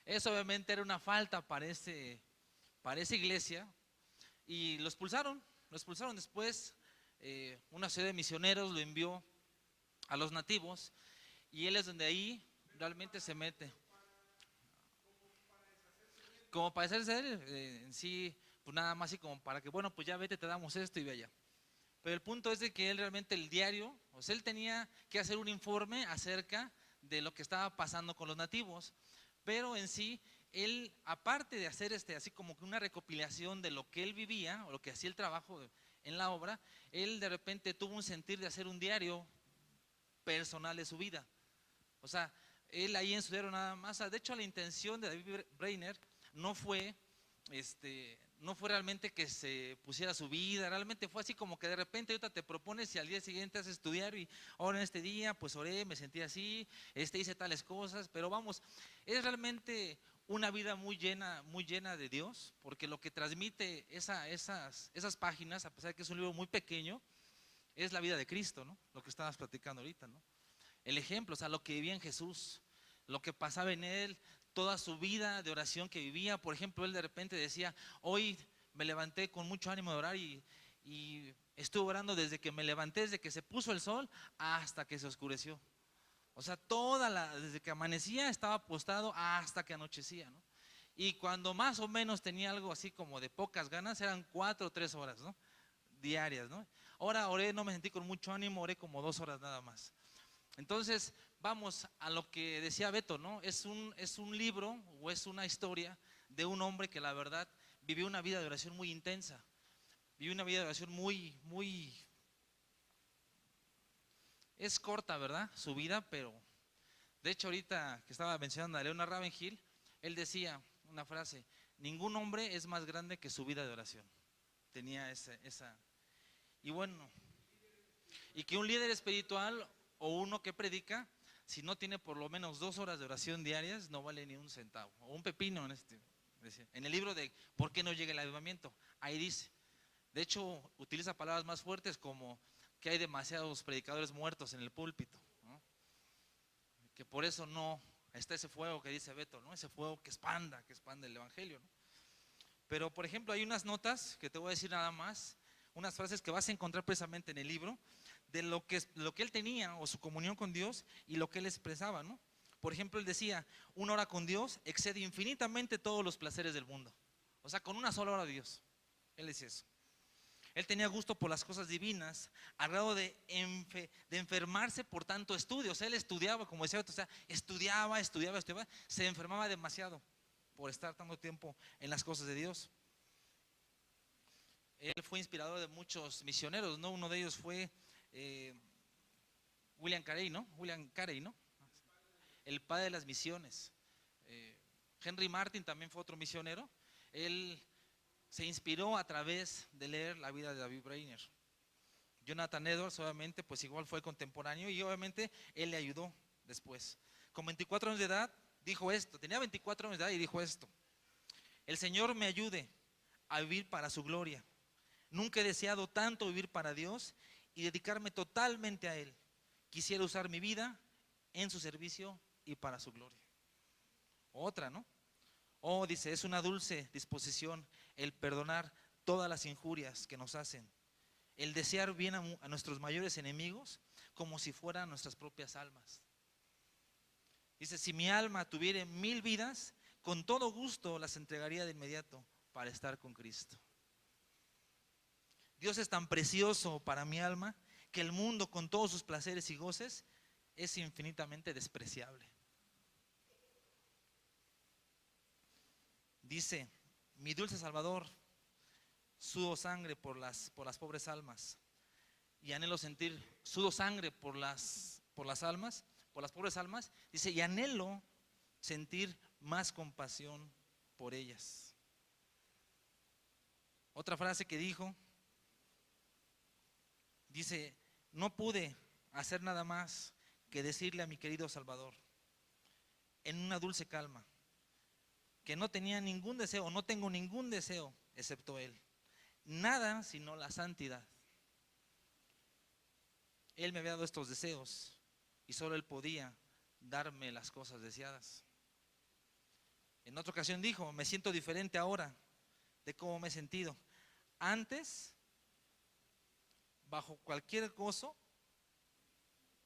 Eso obviamente era una falta para esa iglesia, y lo expulsaron después. Una ciudad de misioneros lo envió a los nativos, y él es donde ahí realmente se mete. Como para hacerse él, en sí, pues nada más así como para que, bueno, pues ya vete, te damos esto y ve allá. Pero el punto es de que él realmente el diario, o sea, él tenía que hacer un informe acerca de lo que estaba pasando con los nativos, pero en sí, él, aparte de hacer así como que una recopilación de lo que él vivía, o lo que hacía el trabajo en la obra, él de repente tuvo un sentir de hacer un diario personal de su vida. O sea, él ahí en su diario nada más, de hecho la intención de David Brainerd no fue realmente que se pusiera su vida, realmente fue así como que de repente ahorita te propones y al día siguiente haces tu diario, y ahora en este día pues oré, me sentí así, hice tales cosas, pero vamos, es realmente una vida muy llena de Dios, porque lo que transmite esas páginas, a pesar de que es un libro muy pequeño, es la vida de Cristo, ¿no? Lo que estabas platicando ahorita, ¿no? El ejemplo, o sea, lo que vivía en Jesús, lo que pasaba en él, toda su vida de oración que vivía. Por ejemplo, él de repente decía, hoy me levanté con mucho ánimo de orar y estuve orando desde que me levanté, desde que se puso el sol hasta que se oscureció. O sea, desde que amanecía estaba postado hasta que anochecía, ¿no? Y cuando más o menos tenía algo así como de pocas ganas, eran 4 o 3 horas, ¿no? Diarias, ¿no? Ahora oré, no me sentí con mucho ánimo, oré como 2 horas nada más. Entonces, vamos a lo que decía Beto, ¿no? Es un libro o es una historia de un hombre que la verdad vivió una vida de oración muy intensa. Vivió una vida de oración muy. Es corta, ¿verdad? Su vida, pero de hecho ahorita que estaba mencionando a Leonard Ravenhill, él decía una frase: ningún hombre es más grande que su vida de oración. Tenía esa. Y bueno, y que un líder espiritual o uno que predica, si no tiene por lo menos 2 horas de oración diarias, no vale ni un centavo, o un pepino. En el libro de ¿por qué no llega el avivamiento? Ahí dice, de hecho utiliza palabras más fuertes como que hay demasiados predicadores muertos en el púlpito, ¿no? Que por eso no está ese fuego que dice Beto, ¿no? Ese fuego que expanda el evangelio, ¿no? Pero por ejemplo hay unas notas que te voy a decir nada más, unas frases que vas a encontrar precisamente en el libro, de lo que él tenía, o su comunión con Dios, y lo que él expresaba, ¿no? Por ejemplo, él decía, 1 hora con Dios excede infinitamente todos los placeres del mundo. O sea, con 1 sola hora de Dios. Él decía eso. Él tenía gusto por las cosas divinas, al grado de enfermarse por tanto estudio. O sea, él estudiaba, como decía, o sea, estudiaba, se enfermaba demasiado por estar tanto tiempo en las cosas de Dios. Él fue inspirador de muchos misioneros, ¿no? Uno de ellos fue William Carey, ¿no? El padre de las misiones. Henry Martin también fue otro misionero. Él se inspiró a través de leer la vida de David Brainerd. Jonathan Edwards, obviamente, pues igual fue contemporáneo y obviamente él le ayudó después. Con 24 años de edad dijo esto, tenía 24 años de edad y dijo esto: el Señor me ayude a vivir para su gloria. Nunca he deseado tanto vivir para Dios y dedicarme totalmente a Él. Quisiera usar mi vida en su servicio y para su gloria. Otra, ¿no? Oh, dice, es una dulce disposición el perdonar todas las injurias que nos hacen, el desear bien a nuestros mayores enemigos como si fueran nuestras propias almas. Dice, si mi alma tuviera 1000 vidas, con todo gusto las entregaría de inmediato para estar con Cristo. Dios es tan precioso para mi alma que el mundo con todos sus placeres y goces es infinitamente despreciable. Dice, mi dulce Salvador, sudo sangre por las pobres almas y anhelo sentir, sudo sangre por las almas, por las pobres almas, dice, y anhelo sentir más compasión por ellas. Otra frase que dijo, dice, no pude hacer nada más que decirle a mi querido Salvador, en una dulce calma, que no tenía ningún deseo, no tengo ningún deseo excepto Él, nada sino la santidad. Él me había dado estos deseos y solo Él podía darme las cosas deseadas. En otra ocasión dijo, me siento diferente ahora de cómo me he sentido. Antes, bajo cualquier gozo,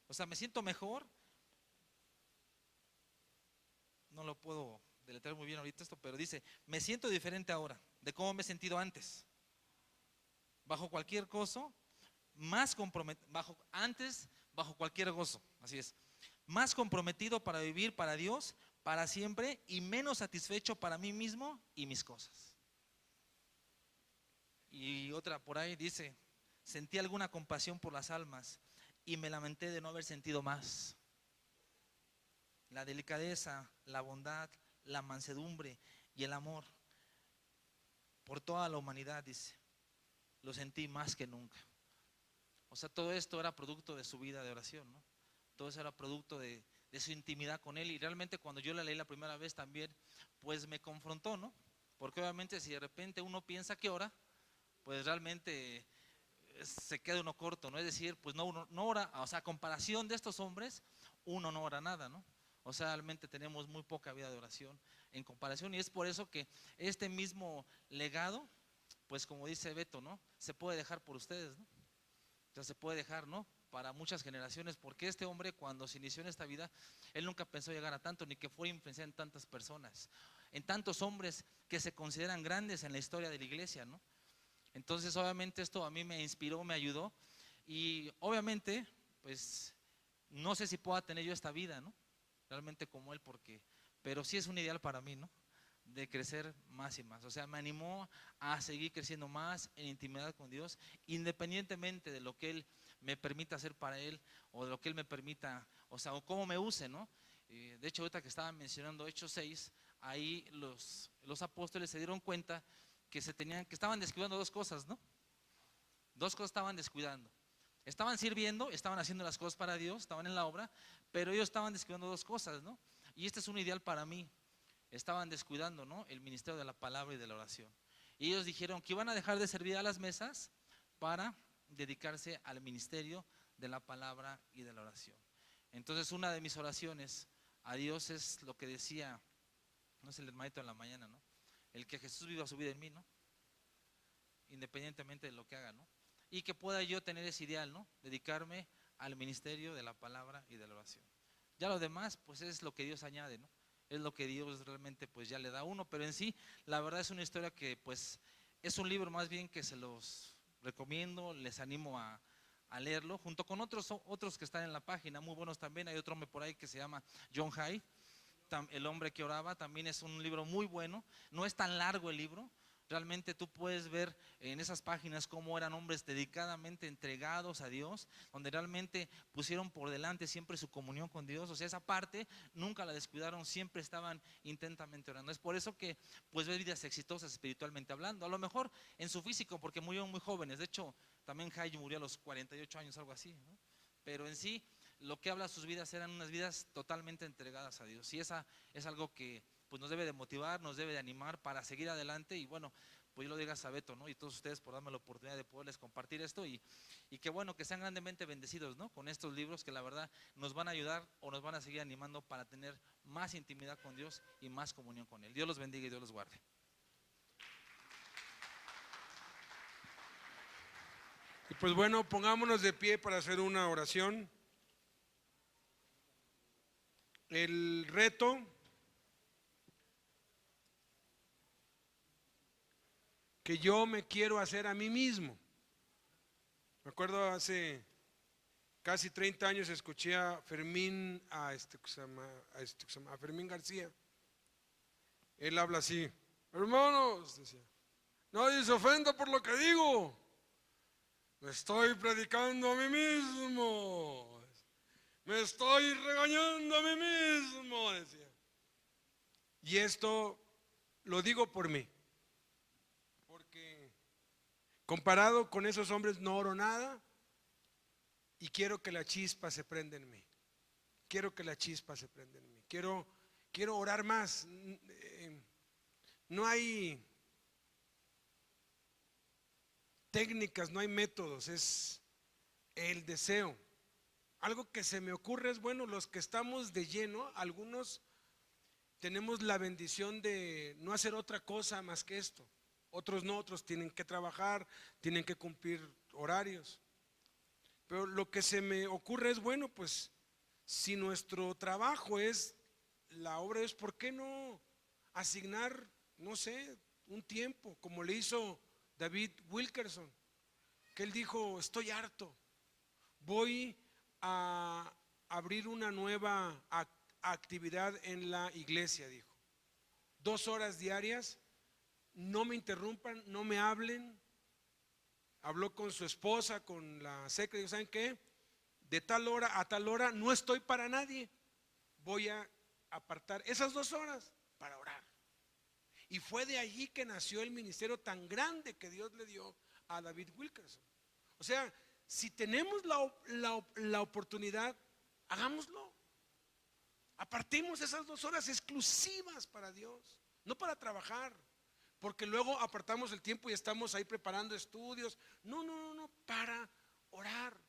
o sea, me siento mejor. No lo puedo deletrear muy bien ahorita esto, pero dice, me siento diferente ahora de cómo me he sentido antes. Bajo cualquier gozo, más comprometido, bajo cualquier gozo, así es, más comprometido para vivir para Dios, para siempre, y menos satisfecho para mí mismo y mis cosas. Y otra por ahí dice, sentí alguna compasión por las almas y me lamenté de no haber sentido más. La delicadeza, la bondad, la mansedumbre y el amor por toda la humanidad, dice, lo sentí más que nunca. O sea, todo esto era producto de su vida de oración, ¿no? Todo eso era producto de su intimidad con Él. Y realmente cuando yo la leí la primera vez también, pues me confrontó, ¿no? Porque obviamente si de repente uno piensa que ora, pues realmente se queda uno corto, ¿no? Es decir, pues uno no ora, o sea, a comparación de estos hombres, uno no ora nada, ¿no? O sea, realmente tenemos muy poca vida de oración en comparación, y es por eso que este mismo legado, pues como dice Beto, ¿no? Se puede dejar por ustedes, ¿no? O sea, se puede dejar, ¿no? Para muchas generaciones, porque este hombre cuando se inició en esta vida, él nunca pensó llegar a tanto, ni que fuera influenciar en tantas personas, en tantos hombres que se consideran grandes en la historia de la iglesia, ¿no? Entonces obviamente esto a mí me inspiró, me ayudó, y obviamente pues no sé si pueda tener yo esta vida, ¿no? Realmente como él, pero sí es un ideal para mí, ¿no? De crecer más y más. O sea, me animó a seguir creciendo más en intimidad con Dios, independientemente de lo que Él me permita hacer para Él, o de lo que Él me permita, o sea, o cómo me use, ¿no? De hecho, ahorita que estaba mencionando Hechos 6, ahí los apóstoles se dieron cuenta que estaban descuidando dos cosas, ¿no? Dos cosas estaban descuidando. Estaban sirviendo, estaban haciendo las cosas para Dios, estaban en la obra, pero ellos estaban descuidando dos cosas, ¿no? Y este es un ideal para mí. Estaban descuidando, ¿no? El ministerio de la palabra y de la oración. Y ellos dijeron que iban a dejar de servir a las mesas para dedicarse al ministerio de la palabra y de la oración. Entonces, una de mis oraciones a Dios es lo que decía, no sé, el hermanito en la mañana, ¿no? El que Jesús viva su vida en mí, ¿no? Independientemente de lo que haga, ¿no? Y que pueda yo tener ese ideal, ¿no? Dedicarme al ministerio de la palabra y de la oración. Ya lo demás, pues es lo que Dios añade, ¿no? Es lo que Dios realmente pues ya le da a uno, pero en sí, la verdad es una historia que pues es un libro más bien que se los recomiendo, les animo a a leerlo, junto con otros que están en la página, muy buenos también. Hay otro hombre por ahí que se llama John Hay, El hombre que oraba, también es un libro muy bueno. No es tan largo el libro. Realmente tú puedes ver en esas páginas cómo eran hombres dedicadamente entregados a Dios, donde realmente pusieron por delante siempre su comunión con Dios. O sea, esa parte nunca la descuidaron, siempre estaban intensamente orando. Es por eso que pues ves vidas exitosas espiritualmente hablando. A lo mejor en su físico, porque murieron muy jóvenes. De hecho, también Jai murió a los 48 años, algo así, ¿no? Pero en sí, lo que habla sus vidas eran unas vidas totalmente entregadas a Dios. Y esa es algo que pues nos debe de motivar, nos debe de animar para seguir adelante. Y bueno, pues yo lo diga a Beto, ¿no? Y todos ustedes por darme la oportunidad de poderles compartir esto. Y que bueno, que sean grandemente bendecidos, ¿no? Con estos libros que la verdad nos van a ayudar o nos van a seguir animando para tener más intimidad con Dios y más comunión con Él. Dios los bendiga y Dios los guarde. Y pues bueno, pongámonos de pie para hacer una oración. El reto que yo me quiero hacer a mí mismo. Me acuerdo hace casi 30 años escuché a Fermín, a Fermín García. Él habla así: hermanos, decía, nadie se ofenda por lo que digo. Me estoy predicando a mí mismo. Me estoy regañando a mí mismo, decía. Y esto lo digo por mí. Porque comparado con esos hombres no oro nada y quiero que la chispa se prenda en mí. Quiero que la chispa se prenda en mí. Quiero orar más. No hay técnicas, no hay métodos, es el deseo. Algo que se me ocurre es, bueno, los que estamos de lleno, algunos tenemos la bendición de no hacer otra cosa más que esto. Otros no, otros tienen que trabajar, tienen que cumplir horarios. Pero lo que se me ocurre es, bueno, pues si nuestro trabajo es la obra, es ¿por qué no asignar, no sé, un tiempo, como le hizo David Wilkerson, que él dijo: estoy harto, voy a abrir una nueva actividad en la iglesia, dijo. 2 horas diarias, no me interrumpan, no me hablen. Habló con su esposa, con la secretaria, dijo: ¿saben qué? De tal hora a tal hora no estoy para nadie, voy a apartar esas 2 horas para orar. Y fue de allí que nació el ministerio tan grande que Dios le dio a David Wilkerson. O sea, si tenemos la oportunidad, hagámoslo. Apartimos esas 2 horas exclusivas para Dios, no para trabajar, porque luego apartamos el tiempo y estamos ahí preparando estudios. No, para orar.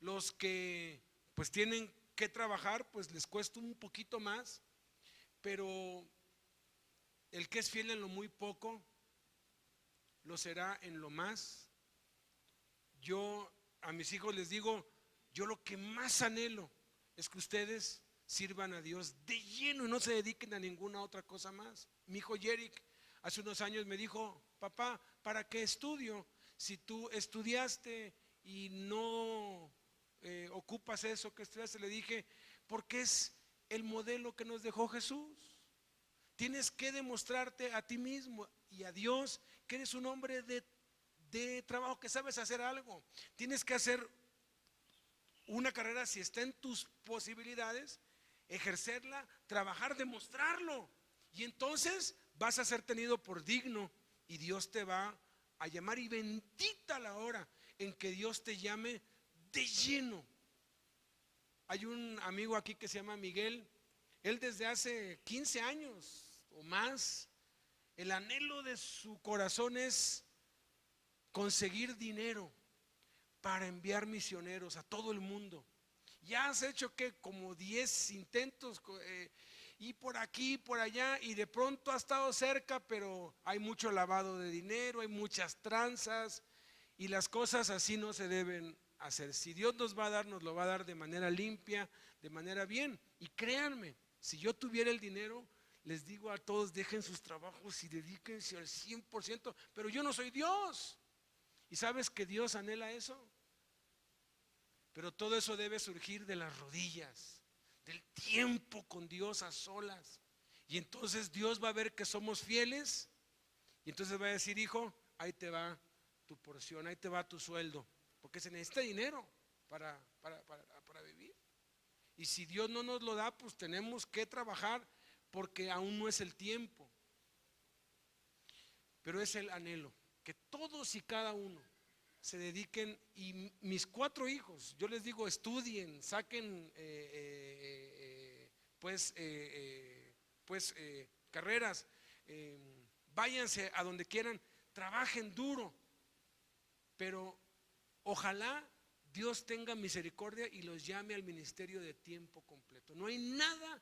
Los que pues tienen que trabajar, pues les cuesta un poquito más, pero el que es fiel en lo muy poco, lo será en lo más. Yo a mis hijos les digo, yo lo que más anhelo es que ustedes sirvan a Dios de lleno y no se dediquen a ninguna otra cosa más. Mi hijo Yerick hace unos años me dijo: papá, ¿para qué estudio? Si tú estudiaste y no ocupas eso que estudiaste. Le dije: porque es el modelo que nos dejó Jesús. Tienes que demostrarte a ti mismo y a Dios que eres un hombre de trabajo, que sabes hacer algo. Tienes que hacer una carrera si está en tus posibilidades, ejercerla, trabajar, demostrarlo. Y entonces vas a ser tenido por digno y Dios te va a llamar. Y bendita la hora en que Dios te llame de lleno. Hay un amigo aquí que se llama Miguel. Él desde hace 15 años o más, el anhelo de su corazón es conseguir dinero para enviar misioneros a todo el mundo. Ya has hecho que como 10 intentos y por aquí y por allá, y de pronto ha estado cerca, pero hay mucho lavado de dinero, hay muchas tranzas y las cosas así no se deben hacer. Si Dios nos va a dar, nos lo va a dar de manera limpia, de manera bien. Y créanme, si yo tuviera el dinero, les digo a todos: dejen sus trabajos y dedíquense al 100%, pero yo no soy Dios. ¿Y sabes que Dios anhela eso? Pero todo eso debe surgir de las rodillas, del tiempo con Dios a solas. Y entonces Dios va a ver que somos fieles. Y entonces va a decir: hijo, ahí te va tu porción, ahí te va tu sueldo. Porque se necesita dinero para vivir. Y si Dios no nos lo da, pues tenemos que trabajar, porque aún no es el tiempo. Pero es el anhelo, que todos y cada uno se dediquen. Y mis 4 hijos, yo les digo: estudien, saquen carreras, váyanse a donde quieran, trabajen duro, pero ojalá Dios tenga misericordia y los llame al ministerio de tiempo completo. No hay nada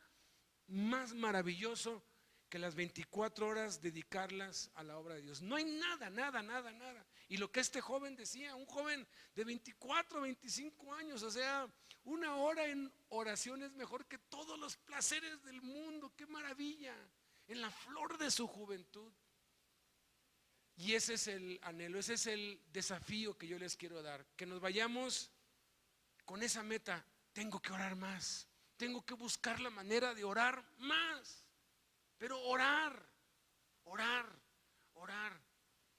más maravilloso que las 24 horas dedicarlas a la obra de Dios. No hay nada, nada, nada, nada. Y lo que este joven decía, un joven de 24, 25 años, o sea, 1 hora en oración es mejor que todos los placeres del mundo. ¡Qué maravilla! En la flor de su juventud. Y ese es el anhelo, ese es el desafío que yo les quiero dar, que nos vayamos con esa meta. Tengo que orar más, tengo que buscar la manera de orar más, pero orar,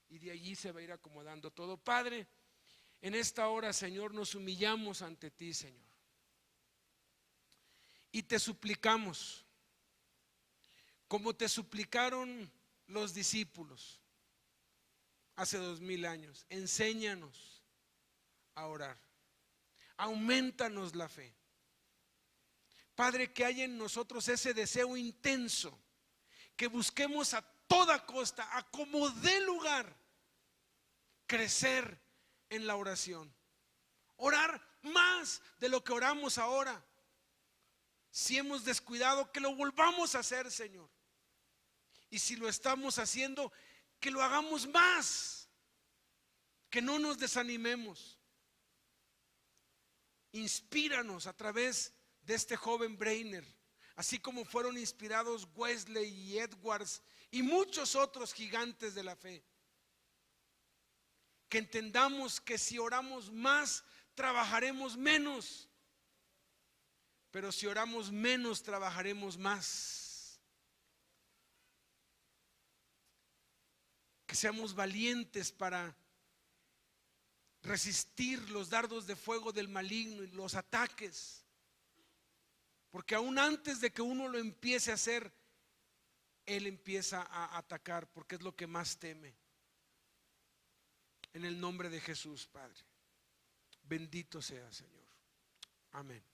y de allí se va a ir acomodando todo. Padre, en esta hora, Señor, nos humillamos ante ti, Señor, y te suplicamos, como te suplicaron los discípulos hace 2000 años: enséñanos a orar, aumentanos la fe. Padre, que haya en nosotros ese deseo intenso, que busquemos a toda costa, a como dé lugar, crecer en la oración, orar más de lo que oramos ahora. Si hemos descuidado, que lo volvamos a hacer, Señor, y si lo estamos haciendo, que lo hagamos más, que no nos desanimemos. Inspíranos a través de este joven Brainer, así como fueron inspirados Wesley y Edwards y muchos otros gigantes de la fe. Que entendamos que si oramos más, trabajaremos menos, pero si oramos menos, trabajaremos más. Que seamos valientes para resistir los dardos de fuego del maligno y los ataques, porque aún antes de que uno lo empiece a hacer, él empieza a atacar, porque es lo que más teme. En el nombre de Jesús, Padre, bendito sea, Señor. Amén.